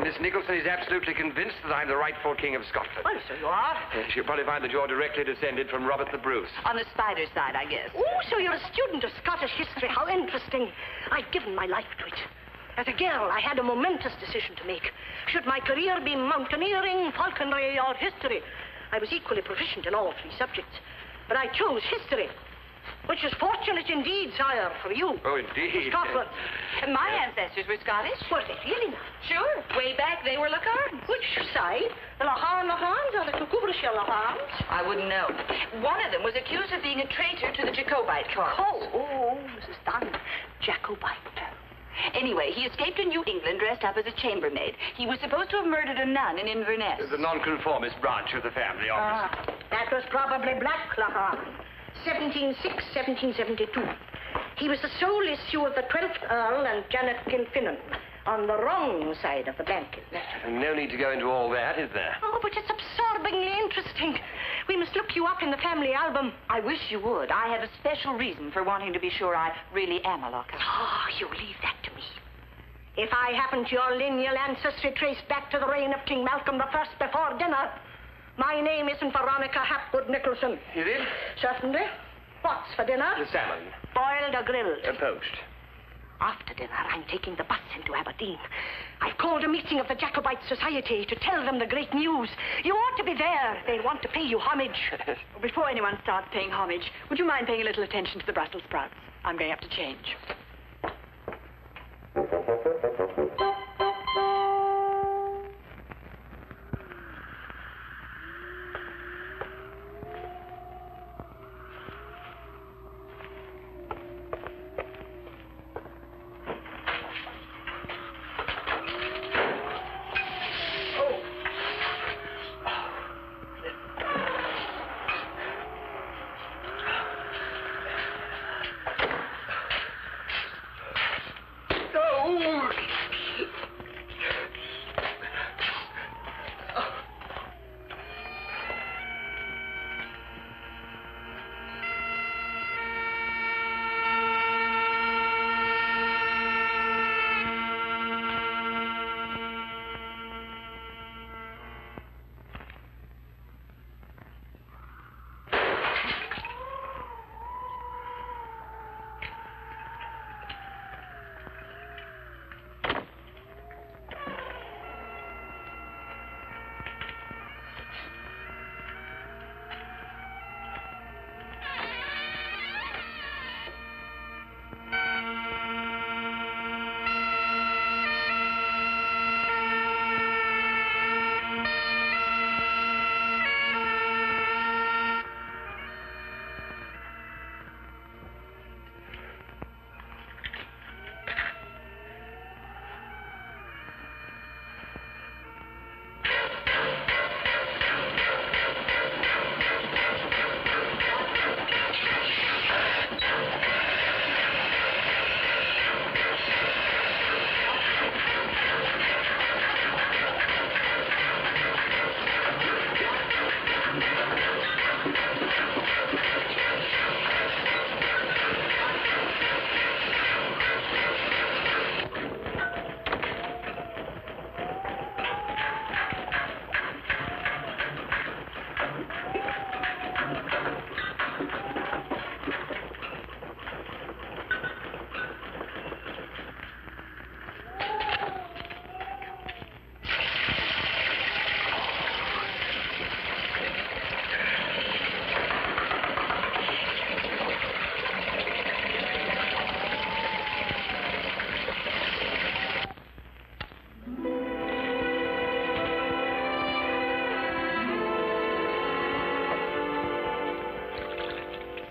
Miss Nicholson is absolutely convinced that I'm the rightful king of Scotland. Well, so you are. She'll probably find that you're directly descended from Robert the Bruce. On the spider side, I guess. Oh, so you're a student of Scottish history. How interesting. I've given my life to it. As a girl, I had a momentous decision to make. Should my career be mountaineering, falconry, or history? I was equally proficient in all three subjects. But I chose history, which is fortunate indeed, sire, for you. Oh, indeed. Scotland. And my ancestors were Scottish. Were they really now? Sure. Way back, they were Lockhardans. Which side? The Lockhans or the Cucubrishire Lockhans? I wouldn't know. One of them was accused of being a traitor to the Jacobite cause. Oh, Mrs. Dunn. Jacobite. Anyway, he escaped to New England dressed up as a chambermaid. He was supposed to have murdered a nun in Inverness. The nonconformist branch of the family, obviously. That was probably Black Lockhart. 1706, 1772. He was the sole issue of the 12th Earl and Janet Kilfinnan, on the wrong side of the blanket. No need to go into all that, is there? Oh, but it's absorbingly interesting. We must look you up in the family album. I wish you would. I have a special reason for wanting to be sure I really am a Lockhart. Oh, you leave that to me. If I happen to your lineal ancestry traced back to the reign of King Malcolm I before dinner, my name isn't Veronica Hapgood Nicholson. Is it? Certainly. What's for dinner? The salmon. Boiled or grilled? Poached. After dinner, I'm taking the bus into Aberdeen. I've called a meeting of the Jacobite Society to tell them the great news. You ought to be there. They'll want to pay you homage. Before anyone starts paying homage, would you mind paying a little attention to the Brussels sprouts? I'm going up to change.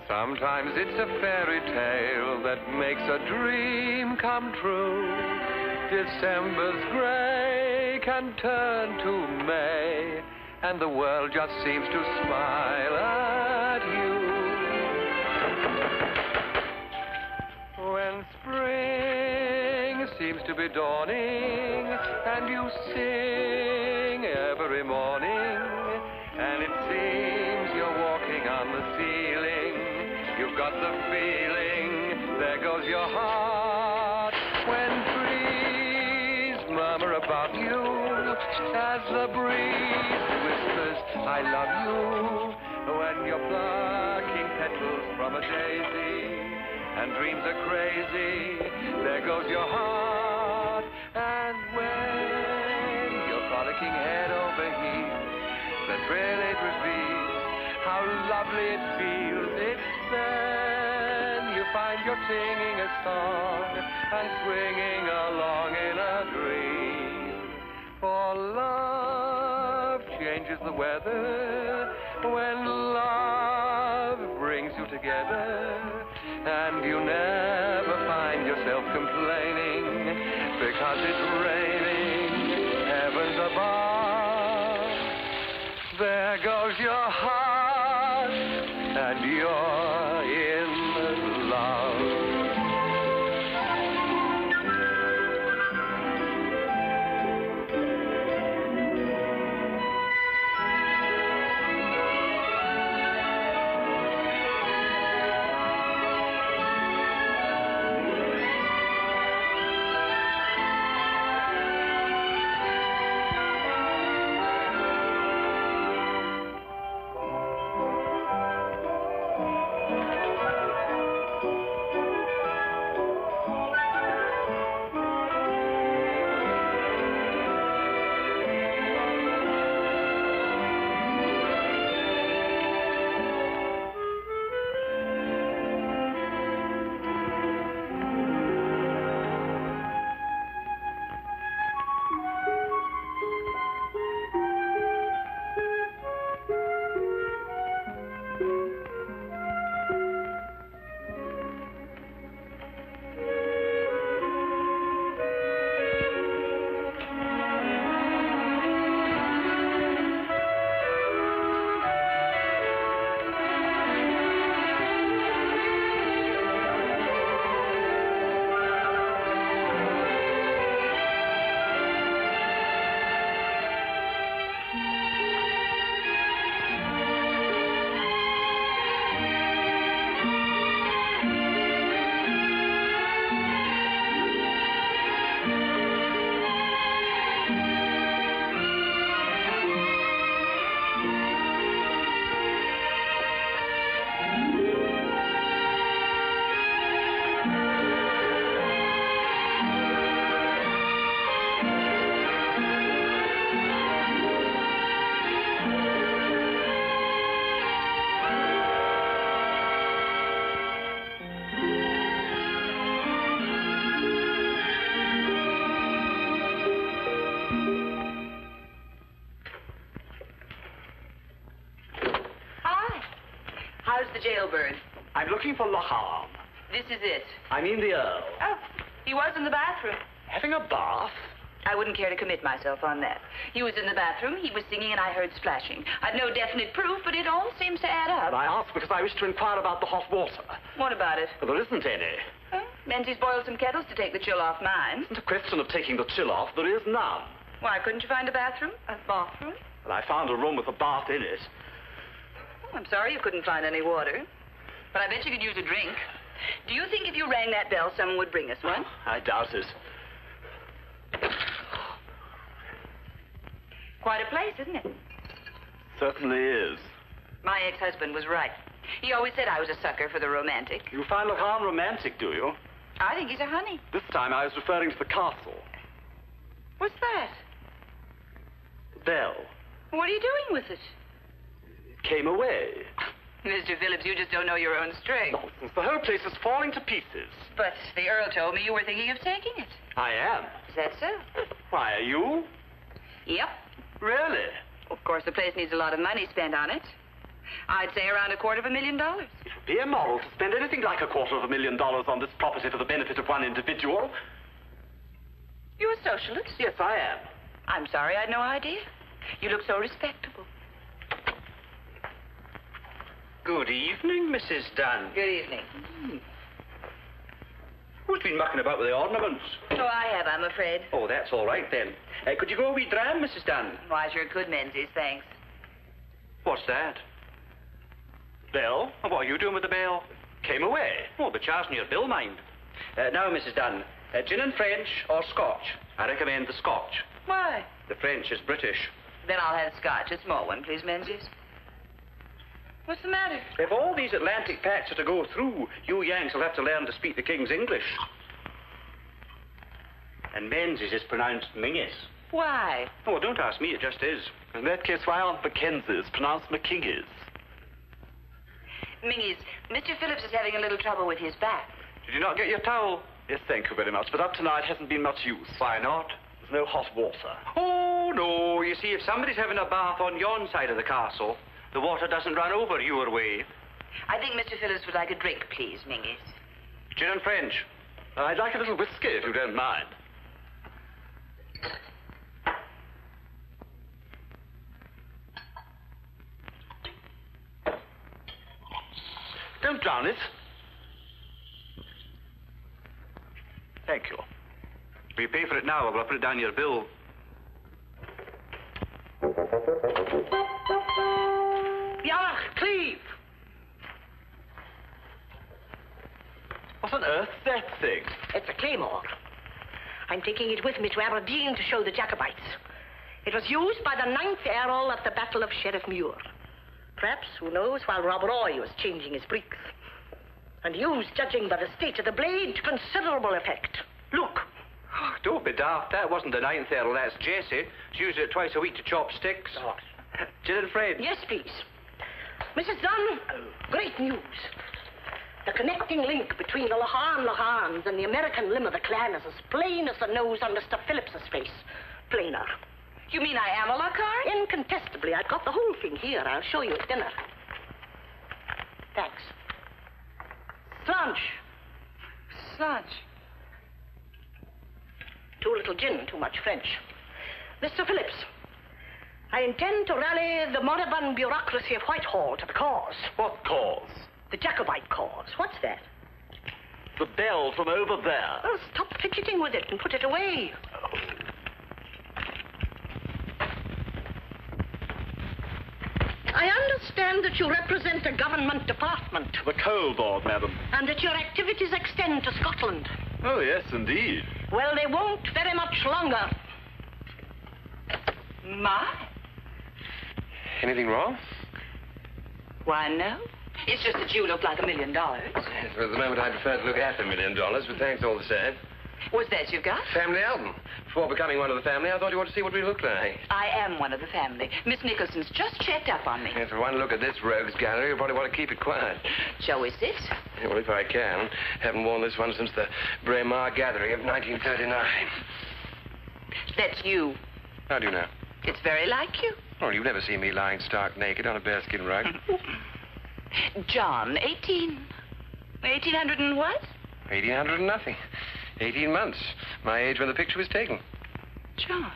Sometimes it's a fairy tale that makes a dream come true. December's gray can turn to May, and the world just seems to smile at you. When spring seems to be dawning, and you sing every morning, and it seems you're walking on the ceiling. You've got the feeling. There goes your heart when trees murmur about you as the breeze whispers, I love you. When you're plucking petals from a daisy and dreams are crazy, there goes your heart. And when you're frolicking head over heels, the thrill it reveals, how lovely it feels. It's then you find you're singing a song and swinging along in a dream. For love changes the weather when love brings you together, and you never find yourself complaining because it's raining heavens above. There goes your heart, and you're in love. The jailbird. I'm looking for Lohan. This is it. I mean the Earl. Oh, he was in the bathroom. Having a bath? I wouldn't care to commit myself on that. He was in the bathroom, he was singing, and I heard splashing. I've no definite proof, but it all seems to add up. I asked because I wish to inquire about the hot water. What about it? Well, there isn't any. Huh? Menzies boiled some kettles to take the chill off mine. It's a question of taking the chill off. There is none. Why, couldn't you find a bathroom? A bathroom? Well, I found a room with a bath in it. Oh, I'm sorry you couldn't find any water. But I bet you could use a drink. Do you think if you rang that bell, someone would bring us one? I doubt it. Quite a place, isn't it? Certainly is. My ex-husband was right. He always said I was a sucker for the romantic. You find Lohan romantic, do you? I think he's a honey. This time I was referring to the castle. What's that? The bell. What are you doing with it? It came away. Mr. Phillips, you just don't know your own strength. Nonsense. The whole place is falling to pieces. But the Earl told me you were thinking of taking it. I am. Is that so? Why, are you? Yep. Really? Of course, the place needs a lot of money spent on it. I'd say around $250,000. It would be immoral to spend anything like $250,000 on this property for the benefit of one individual. You a socialist? Yes, I am. I'm sorry, I had no idea. You look so respectable. Good evening, Mrs. Dunn. Good evening. Who's been mucking about with the ornaments? So I have, I'm afraid. Oh, that's all right, then. Could you go a wee dram, Mrs. Dunn? Why, I sure could, Menzies, thanks. What's that? Bell? What are you doing with the bell? came away. Oh, but charging your bill, mind. Now, Mrs. Dunn, gin and French or Scotch? I recommend the Scotch. Why? The French is British. Then I'll have Scotch. A small one, please, Menzies. What's the matter? If all these Atlantic packs are to go through, you Yanks will have to learn to speak the King's English. And Menzies is pronounced Mingus. Why? Oh, don't ask me, it just is. In that case, why aren't Mackenzies pronounced McKingies? Mingies, Mr. Phillips is having a little trouble with his back. Did you not get your towel? Yes, thank you very much, but up to now it hasn't been much use. Why not? There's no hot water. Oh, no. You see, if somebody's having a bath on yon side of the castle, the water doesn't run over your way. I think Mr. Phillips would like a drink, please, Mingies. Gin and French. I'd like a little whiskey, if you don't mind. Don't drown it. Thank you. Will you pay for it now, or will I put it down your bill? Yark, Cleve! What on earth's that thing? It's a claymore. I'm taking it with me to Aberdeen to show the Jacobites. It was used by the 9th Earl at the Battle of Sheriff Muir. Perhaps, who knows, while Rob Roy was changing his breeks. And used, judging by the state of the blade, to considerable effect. Look. Oh, don't be daft. That wasn't the 9th Earl, that's Jessie. She uses it twice a week to chop sticks. Oh. Gin and French. Yes, please. Mrs. Dunn, great news. The connecting link between the Lochans and the American limb of the clan is as plain as the nose on Mr. Phillips's face. Plainer. You mean I am a Lockhart? Incontestably. I've got the whole thing here. I'll show you at dinner. Thanks. Slunch. Sludge. Too little gin, too much French. Mr. Phillips, I intend to rally the moribund bureaucracy of Whitehall to the cause. What cause? The Jacobite cause. What's that? The bell from over there. Oh, stop fidgeting with it and put it away. I understand that you represent a government department. The coal board, madam. And that your activities extend to Scotland. Oh, yes, indeed. Well, they won't very much longer. My? Anything wrong? Why, no. It's just that you look like $1 million. Yes, well, at the moment I prefer to look at $1 million, but thanks all the same. What's that you've got? Family album. Before becoming one of the family, I thought you wanted to see what we looked like. I am one of the family. Miss Nicholson's just checked up on me. If you want to look at this rogues gallery, you'll probably want to keep it quiet. Shall we sit? Yeah, well, if I can. Haven't worn this one since the Braemar gathering of 1939. That's you. How do you know? It's very like you. Well, you've never seen me lying stark naked on a bearskin rug. John, 1800 and what? 1800 and nothing. 18 months. My age when the picture was taken. John.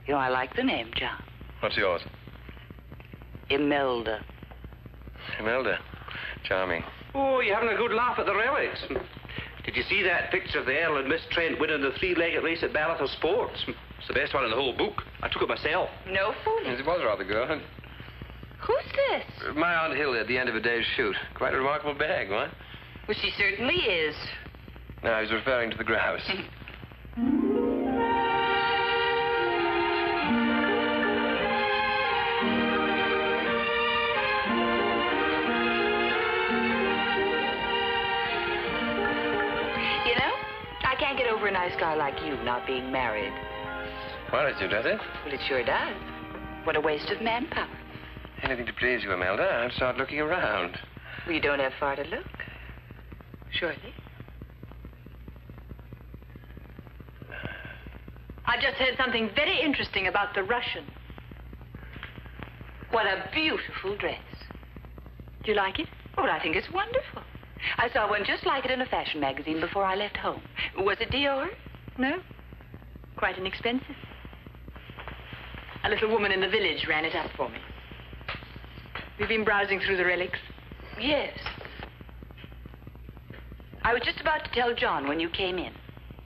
You know, I like the name, John. What's yours? Imelda. Imelda. Charming. Oh, you're having a good laugh at the relics. Did you see that picture of the Earl and Miss Trent winning the three-legged race at Ballot of Sports? It's the best one in the whole book. I took it myself. No fooling. Yes, it was rather good. Who's this? My Aunt Hilda at the end of a day's shoot. Quite a remarkable bag, what? Well, she certainly is. No, I was referring to the grouse. You know, I can't get over a nice guy like you not being married. Worries you, does it? Well, it sure does. What a waste of manpower. Anything to please you, Imelda. I'll start looking around. Well, you don't have far to look. Surely. I just heard something very interesting about the Russian. What a beautiful dress. Do you like it? Oh, I think it's wonderful. I saw one just like it in a fashion magazine before I left home. Was it Dior? No. Quite inexpensive. A little woman in the village ran it up for me. You've been browsing through the relics? Yes. I was just about to tell John when you came in.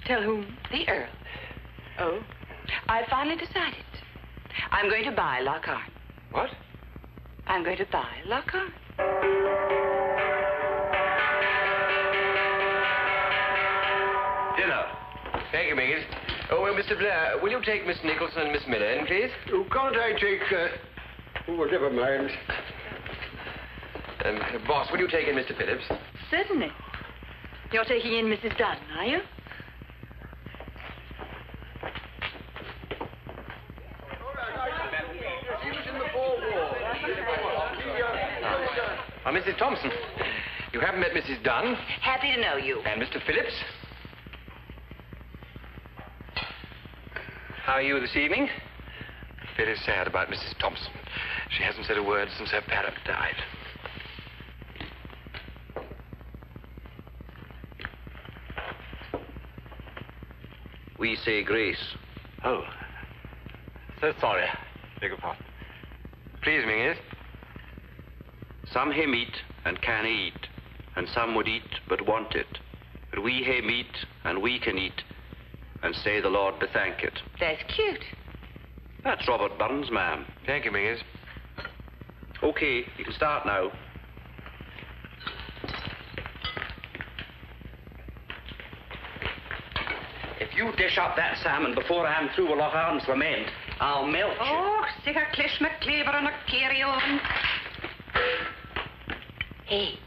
Tell whom? The Earl. Oh. I finally decided. I'm going to buy Lockhart. What? I'm going to buy Lockhart. Thank you, Mingus. Oh, well, Mr. Blair, will you take Miss Nicholson and Miss Miller in, please? Oh, can't I take... Oh, well, never mind. Boss, will you take in Mr. Phillips? Certainly. You're taking in Mrs. Dunn, are you? Mrs. Thompson, you haven't met Mrs. Dunn. Happy to know you. And Mr. Phillips. How are you this evening? Very sad about Mrs. Thompson. She hasn't said a word since her parrot died. We say grace. Oh. So sorry. Beg your pardon. Please, Mingus. Some hae meat and can't eat, and some would eat but want it. But we hae meat and we can eat, and say the Lord be thank it. That's cute. That's Robert Burns, ma'am. Thank you, Mingus. Okay, you can start now. If you dish up that salmon before I'm through with Lochharn's lament, I'll melt you. Oh, sig a clish McCleaver and a carry on. Hey,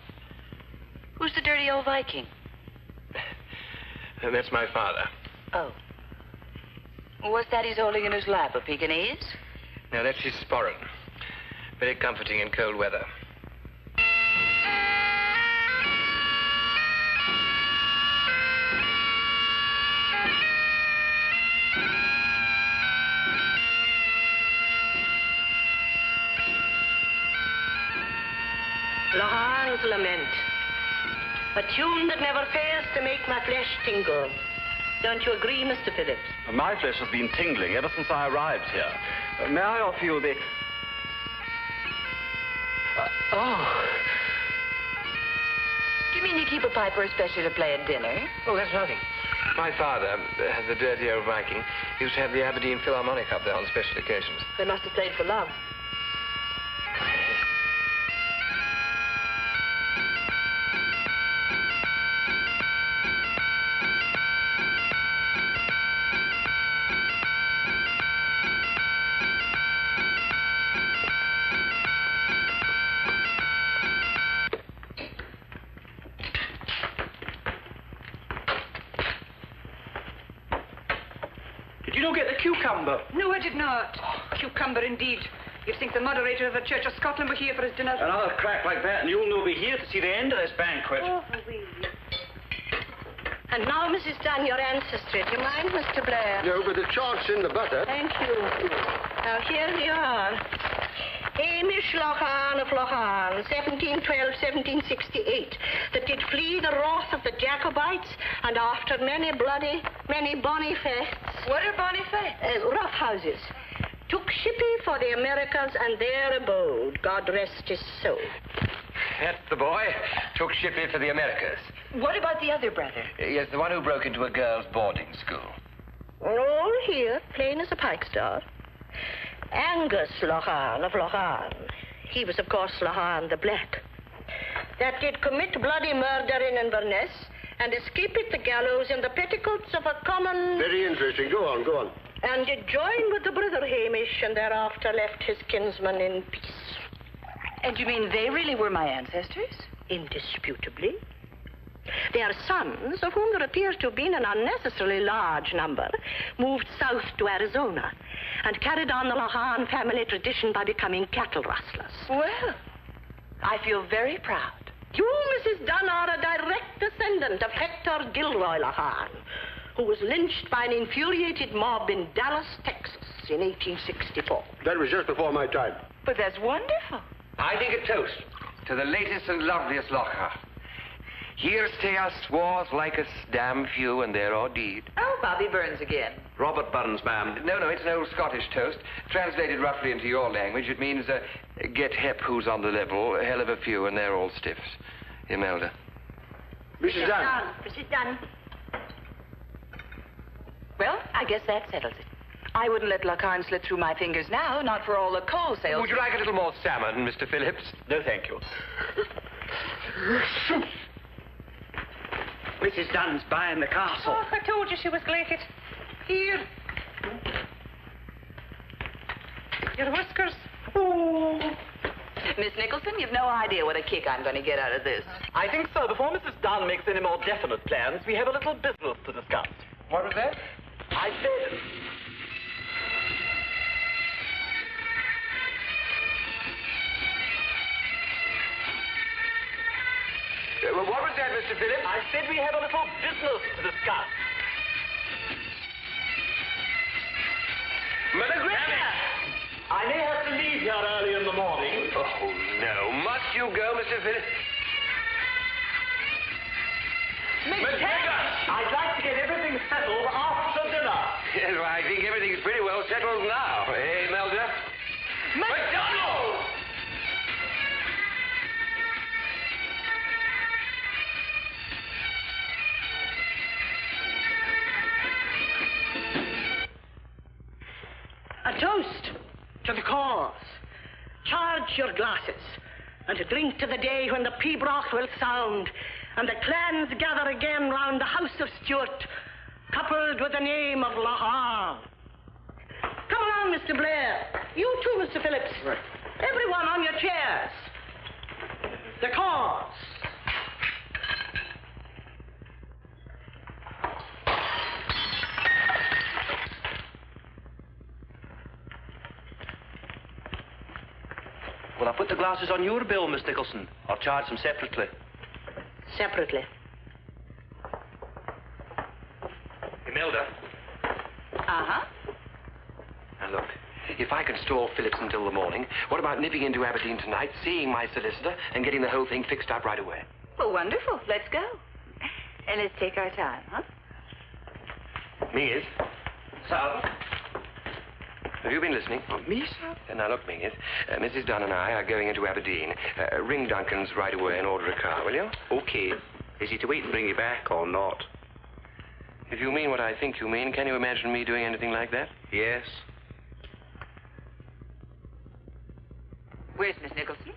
who's the dirty old Viking? That's my father. Oh. What's that he's holding in his lap, a Pekingese? Now, that's his sporran. Very comforting in cold weather. Lochharn's Lament. A tune that never fails to make my flesh tingle. Don't you agree, Mr. Phillips? My flesh has been tingling ever since I arrived here. May I offer you the... Do you mean you keep a piper especially to play at dinner? Oh, that's nothing. My father, the dirty old Viking, used to have the Aberdeen Philharmonic up there on special occasions. They must have played for love. Cucumber. No, I did not. Cucumber, indeed. You'd think the moderator of the Church of Scotland were here for his dinner. Another crack like that, and you'll no be here to see the end of this banquet. Oh, oui. And now, Mrs. Dunn, your ancestry. Do you mind, Mr. Blair? No, but the chart's in the butter. Thank you. Now, here we are. Hamish Locharn of Locharn, 1712-1768, that did flee the wrath of the Jacobites, and after many bloody, many bonny fests... What are bonny fests? Rough houses. Took shippy for the Americas and there abode. God rest his soul. That's the boy. Took shippy for the Americas. What about the other brother? Yes, the one who broke into a girls' boarding school. All here, plain as a pikestar. Angus Locharn of Locharn. He was, of course, Locharn the Black. That did commit bloody murder in Inverness and escape at the gallows in the petticoats of a common... Very interesting. Go on, go on. And did join with the brother Hamish and thereafter left his kinsman in peace. And you mean they really were my ancestors? Indisputably. Their sons, of whom there appears to have been an unnecessarily large number, moved south to Arizona and carried on the Locharn family tradition by becoming cattle rustlers. Well, I feel very proud. You, Mrs. Dunn, are a direct descendant of Hector Gilroy Locharn, who was lynched by an infuriated mob in Dallas, Texas in 1864. That was just before my time. But that's wonderful. I think a toast to the latest and loveliest Locharn. Here stay us swarth like us, damn few, and they're our deed. Oh, Bobby Burns again. Robert Burns, ma'am. No, it's an old Scottish toast. Translated roughly into your language, it means, get hep who's on the level, a hell of a few, and they're all stiffs. Imelda. Mrs. Dunn. Mrs. Dunn. Well, I guess that settles it. I wouldn't let Locharn slip through my fingers now, not for all the coal sales. Would you like a little more salmon, Mr. Phillips? No, thank you. Mrs. Dunn's buying the castle. Oh, I told you she was glated. Here. Your whiskers. Oh. Miss Nicholson, you've no idea what a kick I'm going to get out of this. I think so. Before Mrs. Dunn makes any more definite plans, we have a little business to discuss. What was that? I said... What was that, Mr. Phillips? I said we have a little business to discuss. Margaret! I may have to leave here early in the morning. Oh, no. Must you go, Mr. Phillips? Miss I'd like to get everything settled after dinner. Yes, well, I think everything's pretty well settled now. Eh, Melda? MacDonald! A toast to the cause. Charge your glasses, and to drink to the day when the pibroch will sound, and the clans gather again round the house of Stuart, coupled with the name of Lough. Come along, Mr. Blair. You too, Mr. Phillips. Right. Everyone on your chairs. The cause. Will I put the glasses on your bill, Miss Nicholson, or charge them separately? Separately. Imelda. Uh-huh. Now, look, if I can stall Phillips until the morning, what about nipping into Aberdeen tonight, seeing my solicitor, and getting the whole thing fixed up right away? Well, wonderful. Let's go. And let's take our time, huh? Mingus. Sir? Have you been listening? Oh, me, sir? Now, look, Mingus, Mrs. Dunn and I are going into Aberdeen. Ring Duncan's right away and order a car, will you? Okay. Is he to wait and bring you back or not? If you mean what I think you mean, can you imagine me doing anything like that? Yes. Where's Miss Nicholson?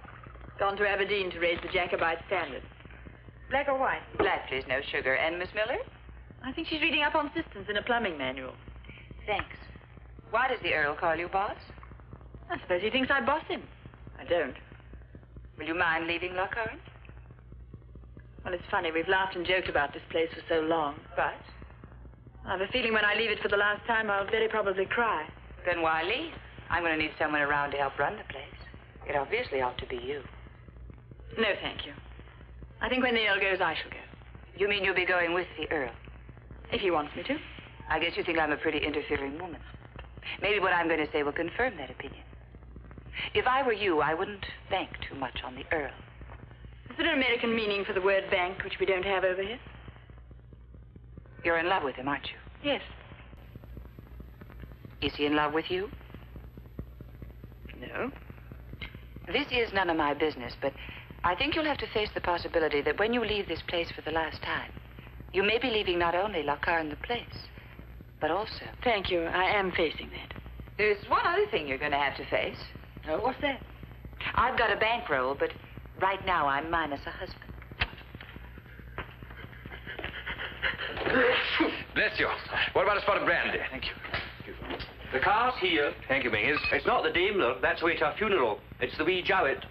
Gone to Aberdeen to raise the Jacobite standard. Black or white? Black, please, no sugar. And Miss Miller? I think she's reading up on systems in a plumbing manual. Thanks. Why does the Earl call you boss? I suppose he thinks I boss him. I don't. Will you mind leaving Lochcarn? Well, it's funny. We've laughed and joked about this place for so long. But? I have a feeling when I leave it for the last time, I'll very probably cry. Then why leave? I'm going to need someone around to help run the place. It obviously ought to be you. No, thank you. I think when the Earl goes, I shall go. You mean you'll be going with the Earl? If he wants me to. I guess you think I'm a pretty interfering woman. Maybe what I'm going to say will confirm that opinion. If I were you, I wouldn't bank too much on the Earl. Is there an American meaning for the word bank, which we don't have over here? You're in love with him, aren't you? Yes. Is he in love with you? No. This is none of my business, but I think you'll have to face the possibility that when you leave this place for the last time, you may be leaving not only Lochcarn the place, but also... Thank you. I am facing that. There's one other thing you're going to have to face. Oh, what's that? I've got a bankroll, but right now I'm minus a husband. Bless you. What about a spot of brandy? Thank you. The car's here. Thank you, Mingus. It's not the Daimler. That's way to our funeral. It's the wee Jowett.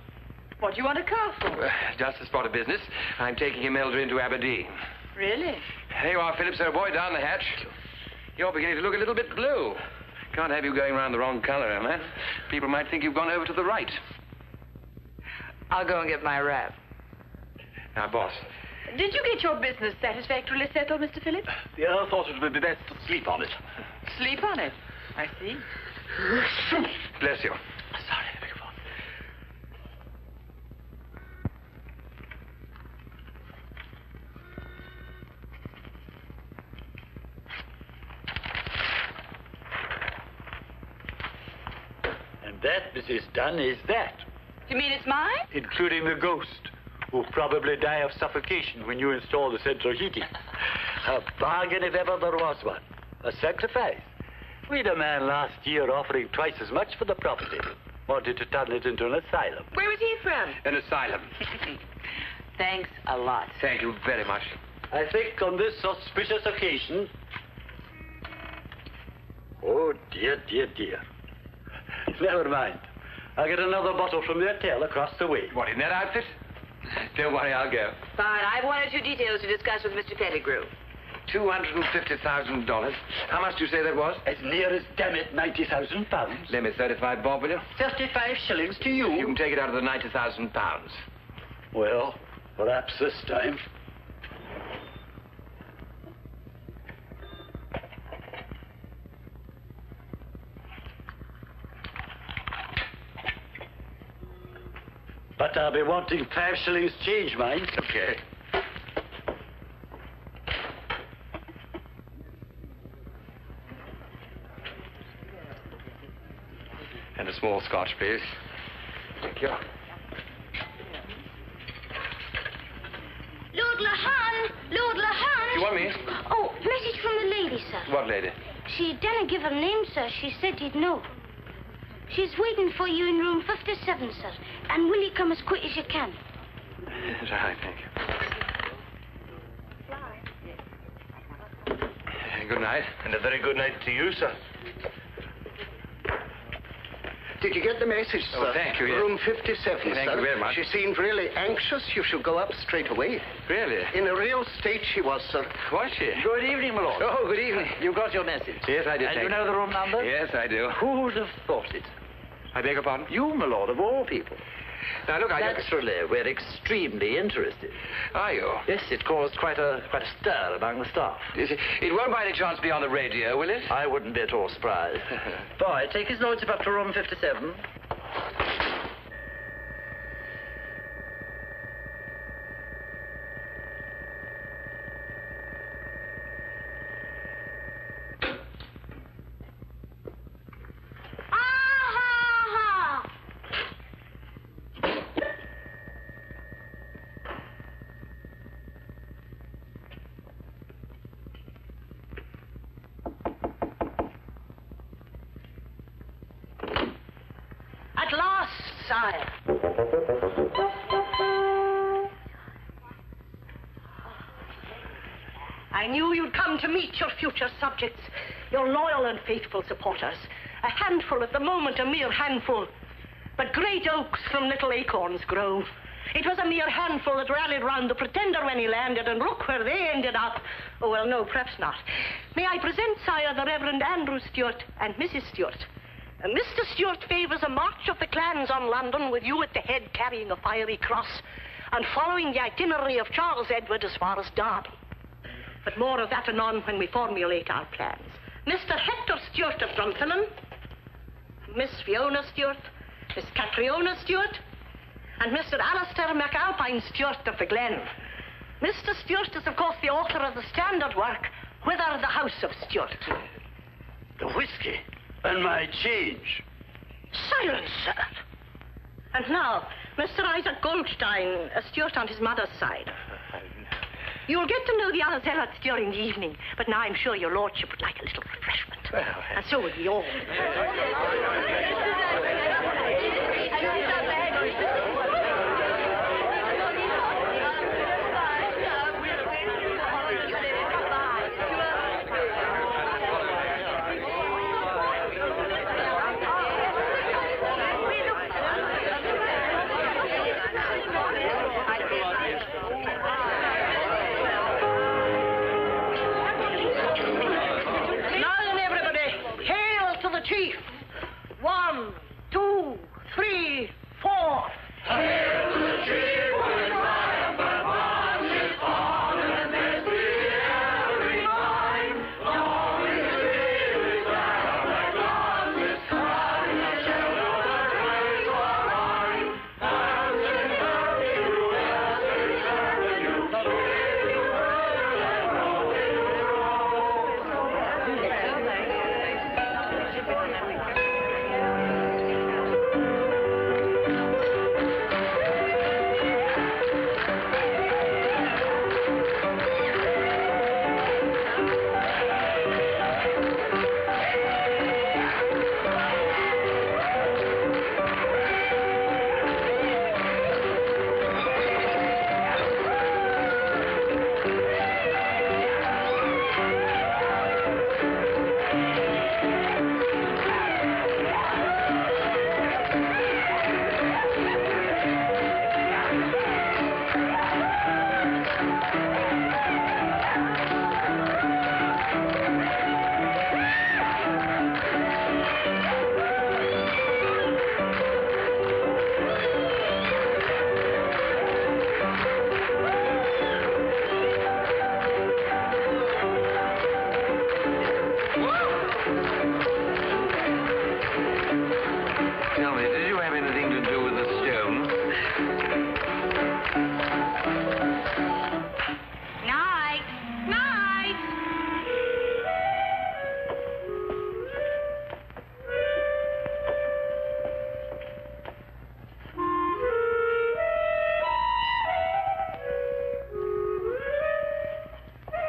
What do you want a car for? Just a spot of business. I'm taking Imelda into Aberdeen. Really? There you are, Phillips. There, boy, down the hatch. You're beginning to look a little bit blue. Can't have you going around the wrong color, Emma. People might think you've gone over to the right. I'll go and get my wrap. Now, boss. Did you get your business satisfactorily settled, Mr. Phillips? The Earl thought it would be best to sleep on it. Sleep on it. I see. Bless you. Sorry, I beg your pardon. And that, Mrs. Dunn, is that. You mean it's mine? Including the ghost, who'll probably die of suffocation when you install the central heating. A bargain if ever there was one. A sacrifice. We'd a man last year offering twice as much for the property. Wanted to turn it into an asylum. Where was he from? An asylum. Thanks a lot. Thank you very much. I think on this auspicious occasion... Oh, dear, dear, dear. Never mind. I'll get another bottle from the hotel across the way. What, in that outfit? Don't worry, I'll go. Fine. I've one or two details to discuss with Mr. Pettigrew. $250,000. How much do you say that was? As near as, damn it, £90,000. Lend me 35 bob, will you? 35 shillings to you. You can take it out of the £90,000. Well, perhaps this time. But I'll be wanting 5 shillings change, mind. Okay. And a small scotch, please. Thank you. Lord Lahan! Lord Lahan! You want me? Oh, message from the lady, sir. What lady? She didn't give her name, sir. She said you'd know. She's waiting for you in room 57, sir. And will you come as quick as you can? Right, thank you. Good night. And a very good night to you, sir. Did you get the message, sir? Oh, thank you, yes. Room 57, sir. Thank you very much. She seemed really anxious. You should go up straight away. Really? In a real state she was, sir. Was she? Good evening, my lord. Oh, good evening. You got your message? Yes, I did. And you know the room number? Yes, I do. Who would have thought it? I beg your pardon? You, my lord, of all people. Now, look, Naturally, we're extremely interested. Are you? Yes, it caused quite a stir among the staff. It won't by any chance be on the radio, will it? I wouldn't be at all surprised. Boy, take his lordship up to room 57. At last, sire. I knew you'd come to meet your future subjects, your loyal and faithful supporters. A handful at the moment, a mere handful. But great oaks from little acorns grow. It was a mere handful that rallied round the Pretender when he landed, and look where they ended up. Oh, well, no, perhaps not. May I present, sire, the Reverend Andrew Stewart and Mrs. Stewart. Mr. Stewart favours a march of the clans on London, with you at the head carrying a fiery cross, and following the itinerary of Charles Edward as far as Derby. But more of that anon when we formulate our plans. Mr. Hector Stewart of Drumthinen, Miss Fiona Stewart, Miss Catriona Stewart, and Mr. Alistair MacAlpine Stewart of the Glen. Mr. Stewart is, of course, the author of the standard work, Whither the House of Stewart. The whiskey and my change. Silence, sir. And now, Mr. Isaac Goldstein, a Stewart on his mother's side. You'll get to know the other zealots during the evening, but now I'm sure your lordship would like a little refreshment. And so would we all. Chief. 1, 2,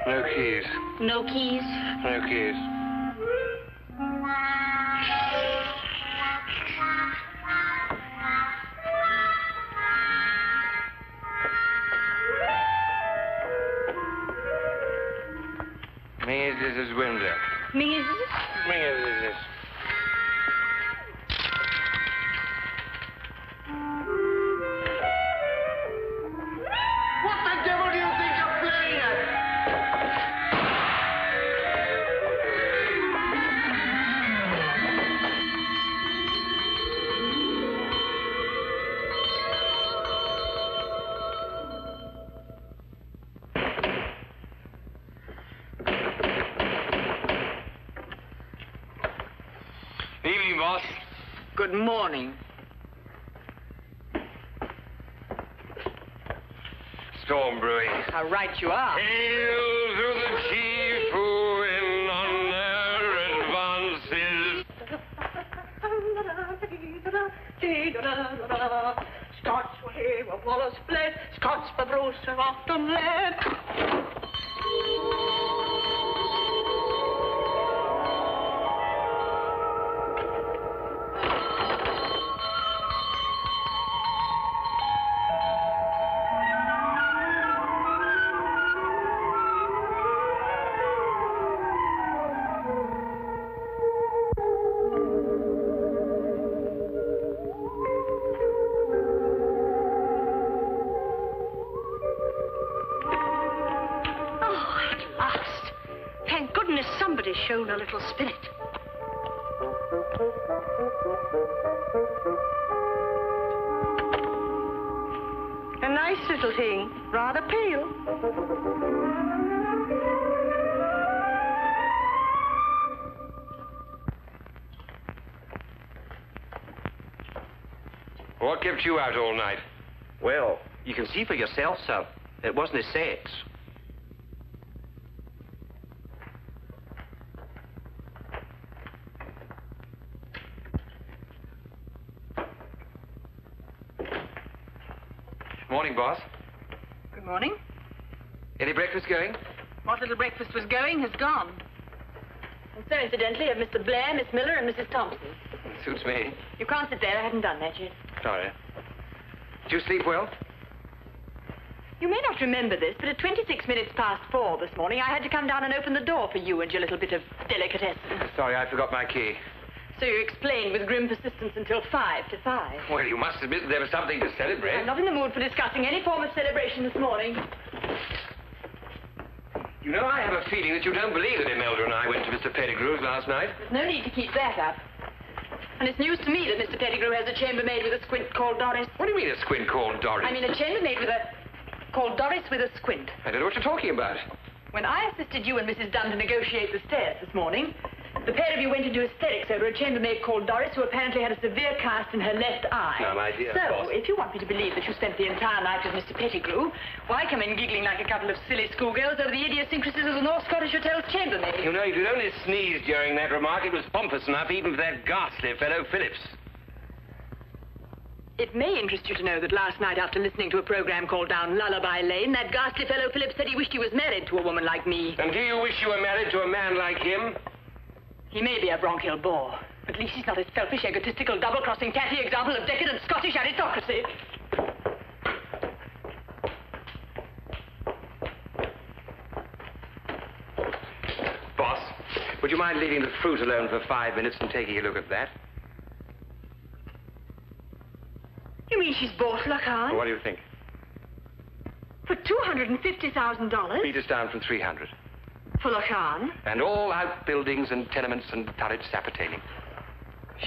No keys. No keys? No keys. Mrs. window. Mrs.? Mrs. What the devil do you think you're playing at? Evening, boss. Good morning. Storm brewing. How right you are. Hail to the chief who in honor advances. Scots were here where Wallace fled. Scots for Bruce have often led. Somebody's shown a little spirit. A nice little thing, rather pale. What kept you out all night? Well, you can see for yourself, sir. It wasn't his sex. Morning, boss. Good morning. Any breakfast going? What little breakfast was going has gone. And so, incidentally, of Mr. Blair, Miss Miller, and Mrs. Thompson. Suits me. You can't sit there. I haven't done that yet. Sorry. Did you sleep well? You may not remember this, but at 26 minutes past 4 this morning, I had to come down and open the door for you and your little bit of delicatessen. Sorry, I forgot my key. So you explained with grim persistence until 5 to 5. Well, you must admit that there was something to celebrate. I'm not in the mood for discussing any form of celebration this morning. You know, I have a feeling that you don't believe that Imelda and I went to Mr. Pettigrew's last night. There's no need to keep that up. And it's news to me that Mr. Pettigrew has a chambermaid with a squint called Doris. What do you mean a squint called Doris? I mean a chambermaid called Doris with a squint. I don't know what you're talking about. When I assisted you and Mrs. Dunn to negotiate the stairs this morning, the pair of you went into hysterics over a chambermaid called Doris who apparently had a severe cast in her left eye. Now, my dear So, boss. if you want me to believe that you spent the entire night with Mr. Pettigrew, why come in giggling like a couple of silly schoolgirls over the idiosyncrasies of the North Scottish Hotel's chambermaid? You know, if you'd only sneezed during that remark, it was pompous enough even for that ghastly fellow Phillips. It may interest you to know that last night, after listening to a program called Down Lullaby Lane, that ghastly fellow Phillips said he wished he was married to a woman like me. And do you wish you were married to a man like him? He may be a bronchial bore, but at least he's not a selfish, egotistical, double-crossing, tatty example of decadent Scottish aristocracy. Boss, would you mind leaving the fruit alone for 5 minutes and taking a look at that? You mean she's bought Lacan? What do you think? For $250,000? Beat us down from 300. For Lacan? And all outbuildings and tenements and turrets appertaining.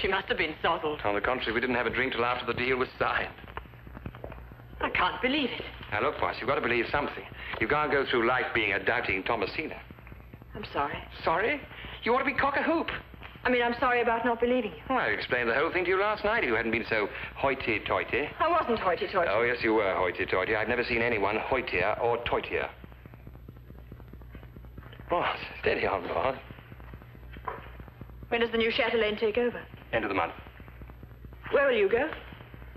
She must have been sozzled. On the contrary, we didn't have a drink till after the deal was signed. I can't believe it. Now, look, boss, you've got to believe something. You can't go through life being a doubting Thomasina. I'm sorry. Sorry? You ought to be cock-a-hoop. I mean, I'm sorry about not believing you. Well, I explained the whole thing to you last night if you hadn't been so hoity-toity. I wasn't hoity-toity. Oh, yes, you were hoity-toity. I've never seen anyone hoitier or toitier. Boss, steady on, boss. When does the new Chatelaine take over? End of the month. Where will you go?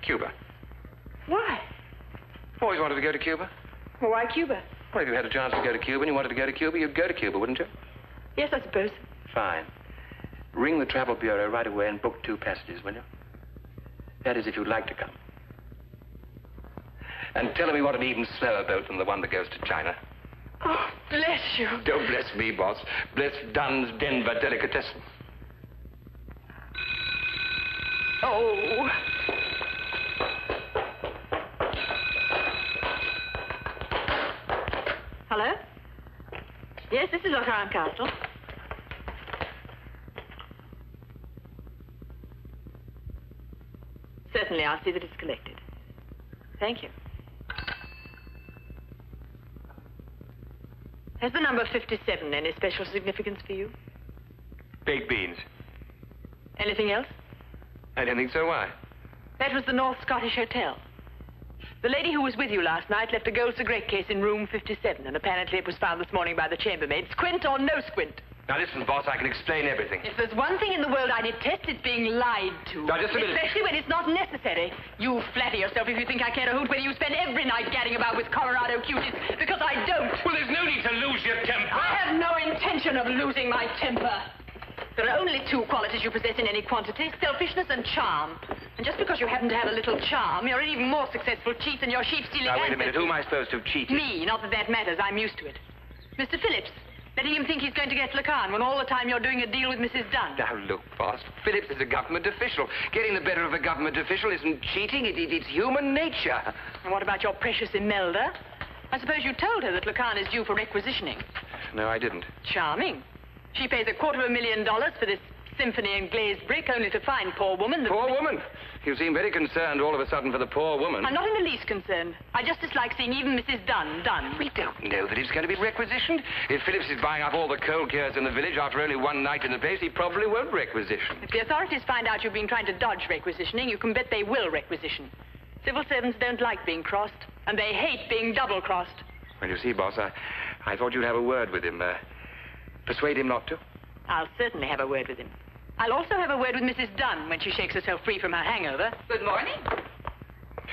Cuba. Why? Always wanted to go to Cuba. Well, why Cuba? Well, if you had a chance to go to Cuba and you wanted to go to Cuba, you'd go to Cuba, wouldn't you? Yes, I suppose. Fine. Ring the travel bureau right away and book 2 passages, will you? That is, if you'd like to come. And tell me what an even slower boat than the one that goes to China. Oh, bless you. Don't bless me, boss. Bless Dunn's Denver Delicatessen. Oh. Hello? Yes, this is Lockheart Castle. Certainly, I'll see that it's collected. Thank you. Has the number 57 any special significance for you? Baked beans. Anything else? I don't think so. Why? That was the North Scottish Hotel. The lady who was with you last night left a gold cigarette case in room 57, and apparently it was found this morning by the chambermaid. Squint or no squint? Now listen, boss, I can explain everything. If there's one thing in the world I detest, it's being lied to. Now, just a minute. Especially when it's not necessary. You flatter yourself if you think I care a hoot whether you spend every night gadding about with Colorado cuties, because I don't. Well, there's no need to lose your temper. I have no intention of losing my temper. There are only 2 qualities you possess in any quantity, selfishness and charm. And just because you happen to have a little charm, you're an even more successful cheat than your sheep-stealing Now, wait a ancestors. minute. Who am I supposed to cheat? Me. Not that that matters. I'm used to it. Mr. Phillips, letting him think he's going to get Lacan when all the time you're doing a deal with Mrs. Dunn. Now, look, boss. Phillips is a government official. Getting the better of a government official isn't cheating. It's human nature. And what about your precious Imelda? I suppose you told her that Lacan is due for requisitioning. No, I didn't. Charming. She pays $250,000 for this symphony in glazed brick, only to find poor woman. Poor woman? You seem very concerned all of a sudden for the poor woman. I'm not in the least concerned. I just dislike seeing even Mrs. Dunn done. We don't know that it's going to be requisitioned. If Phillips is buying up all the coal cures in the village after only one night in the place, he probably won't requisition. If the authorities find out you've been trying to dodge requisitioning, you can bet they will requisition. Civil servants don't like being crossed, and they hate being double-crossed. Well, you see, boss, I thought you'd have a word with him. Persuade him not to. I'll certainly have a word with him. I'll also have a word with Mrs. Dunn when she shakes herself free from her hangover. Good morning.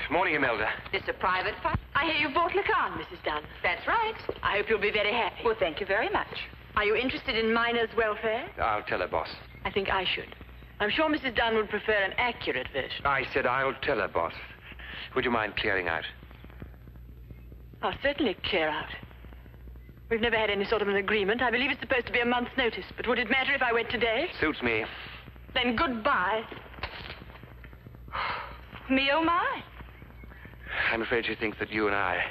Morning, Imelda. This a private file? I hear you bought Lacan, Mrs. Dunn. That's right. I hope you'll be very happy. Well, thank you very much. Are you interested in miners' welfare? I'll tell her, boss. I think I should. I'm sure Mrs. Dunn would prefer an accurate version. I said I'll tell her, boss. Would you mind clearing out? I'll certainly clear out. We've never had any sort of an agreement. I believe it's supposed to be a month's notice. But would it matter if I went today? Suits me. Then goodbye. Me, oh, my. I'm afraid she thinks that you and I...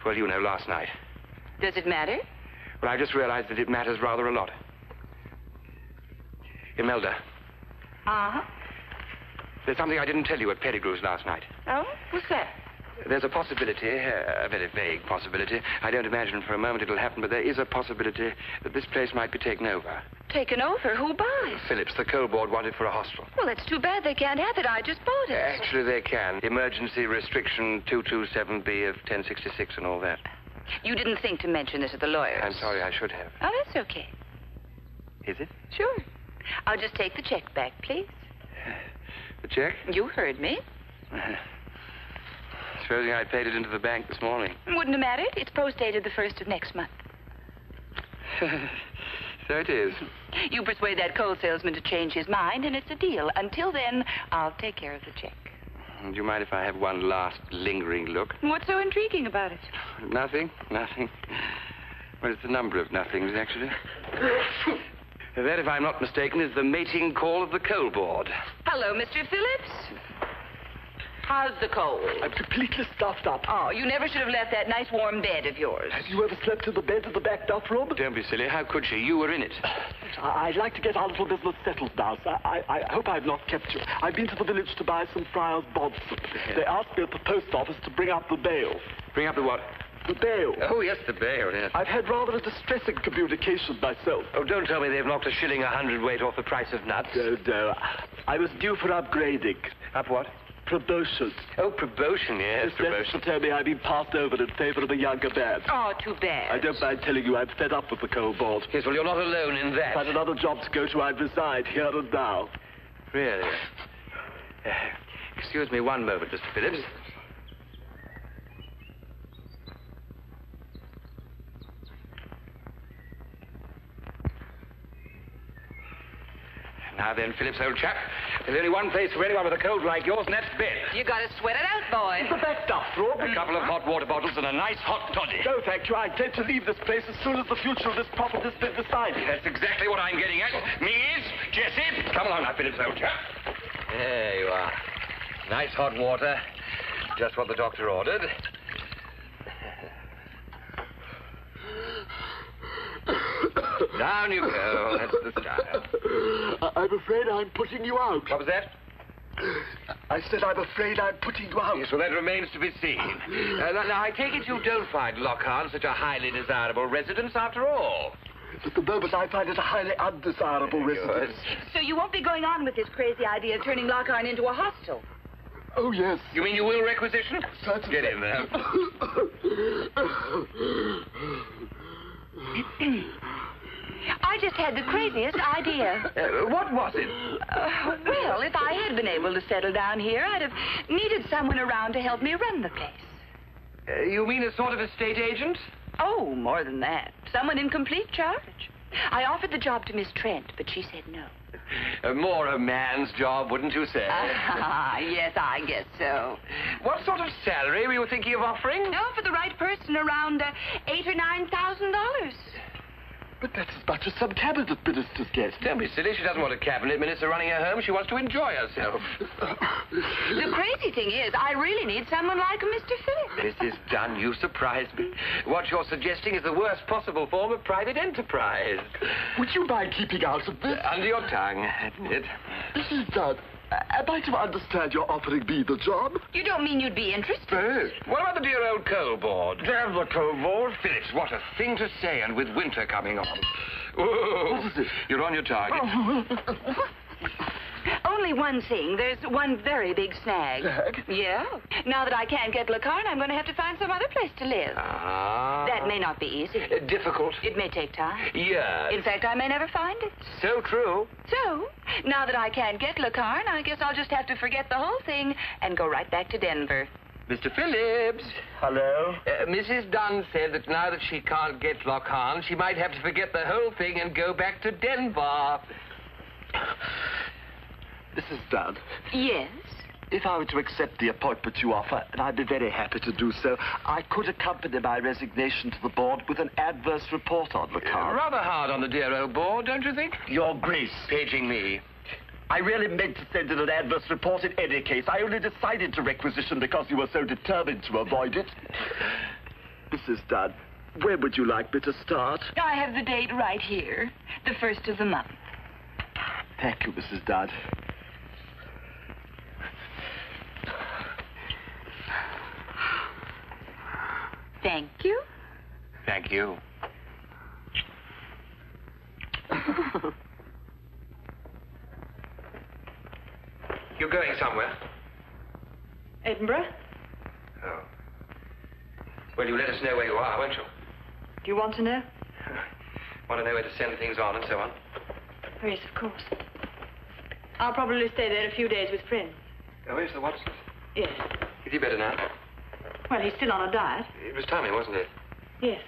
Well, you know, last night. Does it matter? Well, I've just realized that it matters rather a lot. Imelda. Uh-huh. There's something I didn't tell you at Pettigrew's last night. Oh? What's that? There's a possibility, a very vague possibility. I don't imagine for a moment it'll happen, but there is a possibility that this place might be taken over. Taken over? Who buys? Phillips, the coal board, wanted for a hostel. Well, that's too bad. They can't have it. I just bought it. Actually, they can. Emergency restriction 227B of 1066 and all that. You didn't think to mention this at the lawyer's. I'm sorry, I should have. Oh, that's okay. Is it? Sure. I'll just take the check back, please. The check? You heard me. Supposing I paid it into the bank this morning. Wouldn't have mattered. It's post-dated the 1st of next month. So it is. You persuade that coal salesman to change his mind, and it's a deal. Until then, I'll take care of the check. Do you mind if I have one last lingering look? What's so intriguing about it? Nothing. Well, it's a number of nothings, actually. That, if I'm not mistaken, is the mating call of the coal board. Hello, Mr. Phillips. How's the coal? I'm completely stuffed up. Oh, you never should have left that nice warm bed of yours. Have you ever slept in the bed of the back duff room? Don't be silly. How could she? You were in it. I'd like to get our little business settled now, sir. I hope I've not kept you. I've been to the village to buy some Friar's Bodson. They asked me at the post office to bring up the bail. Bring up the what? The bail. Oh, yes, the bail, yes. I've had rather a distressing communication myself. Oh, don't tell me they've knocked a shilling a hundredweight off the price of nuts. No. I was due for upgrading. Up what? Promotion. Oh, promotion, yes, promotion. Tell me I've been passed over in favor of a younger man. Oh, too bad. I don't mind telling you I'm fed up with the coal board. Yes, well, you're not alone in that. If I had another job to go to, I'd reside here and now. Really? Excuse me one moment, Mr. Phillips. Now then, Phillips, old chap, there's only one place for anyone with a cold like yours, and that's bed. You gotta sweat it out, boy. The best stuff, Thorpe. A couple of hot water bottles and a nice hot toddy. No, thank you. I intend to leave this place as soon as the future of this property has been decided. That's exactly what I'm getting at. Mees, Jessie, come along now, Phillips, old chap. There you are. Nice hot water. Just what the doctor ordered. Down you go. That's the style. I'm afraid I'm putting you out. What was that? I said I'm afraid I'm putting you out. Yes, well, that remains to be seen. Now, I take it you don't find Lockharn such a highly desirable residence after all. At the moment, I find it a highly undesirable residence. So you won't be going on with this crazy idea of turning Lockharn into a hostel? Oh, yes. You mean you will requisition? Certainly. Get in there. I just had the craziest idea. What was it? Well, if I had been able to settle down here, I'd have needed someone around to help me run the place. You mean a sort of estate agent? Oh, more than that. Someone in complete charge. I offered the job to Miss Trent, but she said no. More a man's job, wouldn't you say? Yes, I guess so. What sort of salary were you thinking of offering? No, for the right person, around $8,000 or $9,000. But that's as much as some cabinet ministers get. Don't be silly. She doesn't want a cabinet minister running her home. She wants to enjoy herself. The crazy thing is, I really need someone like Mr. Phillips. Mrs. Dunn, you surprise me. What you're suggesting is the worst possible form of private enterprise. Would you mind keeping out of this? Under your tongue, admit. Mrs. Dunn, am I to understand you're offering me the job? You don't mean you'd be interested? What about the dear old coal board? Damn the coal board. Phillips, what a thing to say, and with winter coming on. Whoa. What is it? You're on your target. Only one thing. There's one very big snag. Snag? Yeah. Now that I can't get Lockharn, I'm going to have to find some other place to live. That may not be easy. Difficult. It may take time. Yes. In fact, I may never find it. So true. So, now that I can't get Lockharn, I guess I'll just have to forget the whole thing and go right back to Denver. Mr. Phillips. Hello? Mrs. Dunn said that now that she can't get Lockharn, she might have to forget the whole thing and go back to Denver. Mrs. Dunn. Yes? If I were to accept the appointment you offer, and I'd be very happy to do so, I could accompany my resignation to the board with an adverse report on Lockharn. Rather hard on the dear old board, don't you think? Your Grace. Paging me. I really meant to send in an adverse report in any case. I only decided to requisition because you were so determined to avoid it. Mrs. Dunn, where would you like me to start? I have the date right here. The 1st of the month. Thank you, Mrs. Dunn. Thank you. Thank you. You're going somewhere? Edinburgh? Oh. Well, you let us know where you are, won't you? Do you want to know? Want to know where to send things on and so on? Oh, yes, of course. I'll probably stay there a few days with friends. Oh, where's the Watsons? Yes. Is he better now? Well, he's still on a diet. It was timing, wasn't it? Yes,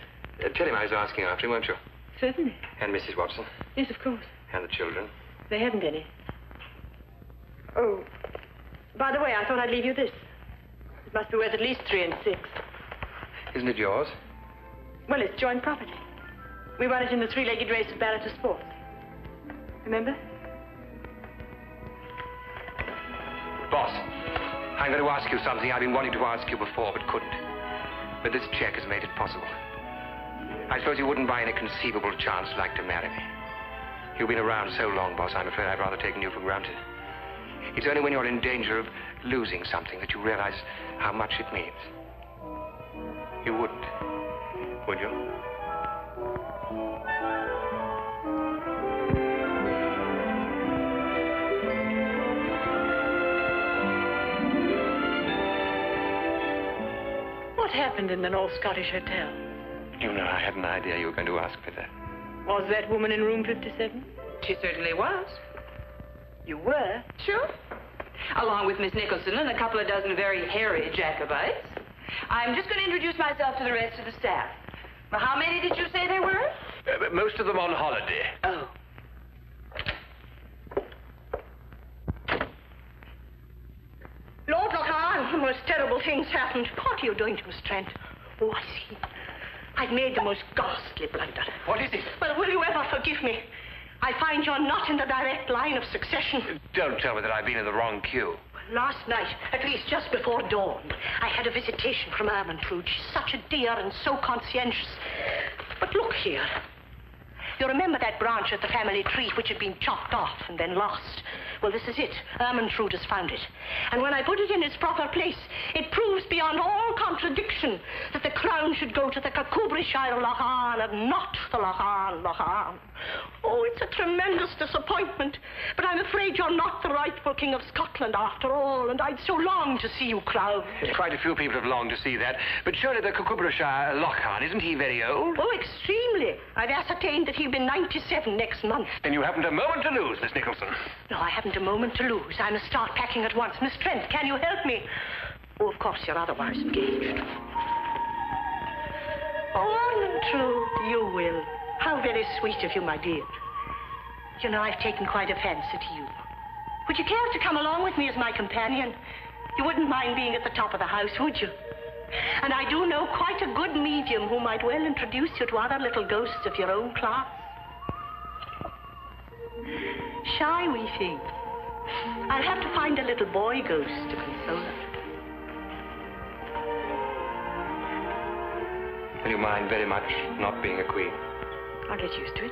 Tell him I was asking after him, won't you? certainly. And Mrs. Watson. Yes, of course. And the children. They haven't any. Oh, by the way, I thought I'd leave you this. It must be worth at least 3 and 6. Isn't it yours? Well, it's joint property. We won it in the 3-legged race of Barrett's Sports. Remember? Boss, I'm going to ask you something I've been wanting to ask you before, but couldn't. But this check has made it possible. I suppose you wouldn't by any conceivable chance like to marry me. You've been around so long, boss, I'm afraid I've rather taken you for granted. It's only when you're in danger of losing something that you realize how much it means. You wouldn't, would you? What happened in the North Scottish Hotel? You know, I had an idea you were going to ask me that. Was that woman in room 57? She certainly was. You were? Sure. Along with Miss Nicholson and a couple of dozen very hairy Jacobites. I'm just going to introduce myself to the rest of the staff. Well, how many did you say there were? Most of them on holiday. Oh. most terrible things happened. What are you doing to Miss Trent? Oh, I see. I've made the most ghastly blunder. What is it? Well, will you ever forgive me? I find you're not in the direct line of succession. Don't tell me that I've been in the wrong queue. Last night, at least just before dawn, I had a visitation from Ermentrude. She's such a dear and so conscientious. But look here. You remember that branch of the family tree which had been chopped off and then lost? Well, this is it. Ermentrude has found it. And when I put it in its proper place, it proves beyond all contradiction that the crown should go to the Cacubrishire Lochan and not the Lochan. Oh, it's a tremendous disappointment. But I'm afraid you're not the rightful King of Scotland after all, and I'd so long to see you crowned. Quite a few people have longed to see that. But surely the Cacubrishire Lochan, isn't he very old? Oh, extremely. I've ascertained that he'll be 97 next month. Then you haven't a moment to lose, Miss Nicholson. No, I haven't a moment to lose. I must start packing at once. Miss Trent, can you help me? Oh, of course, you're otherwise engaged. Oh, Ermentrude, you will. How very sweet of you, my dear. You know, I've taken quite a fancy to you. Would you care to come along with me as my companion? You wouldn't mind being at the top of the house, would you? And I do know quite a good medium who might well introduce you to other little ghosts of your own class. Shy wee thing. I'll have to find a little boy ghost to console her. Will you mind very much not being a queen? I'll get used to it.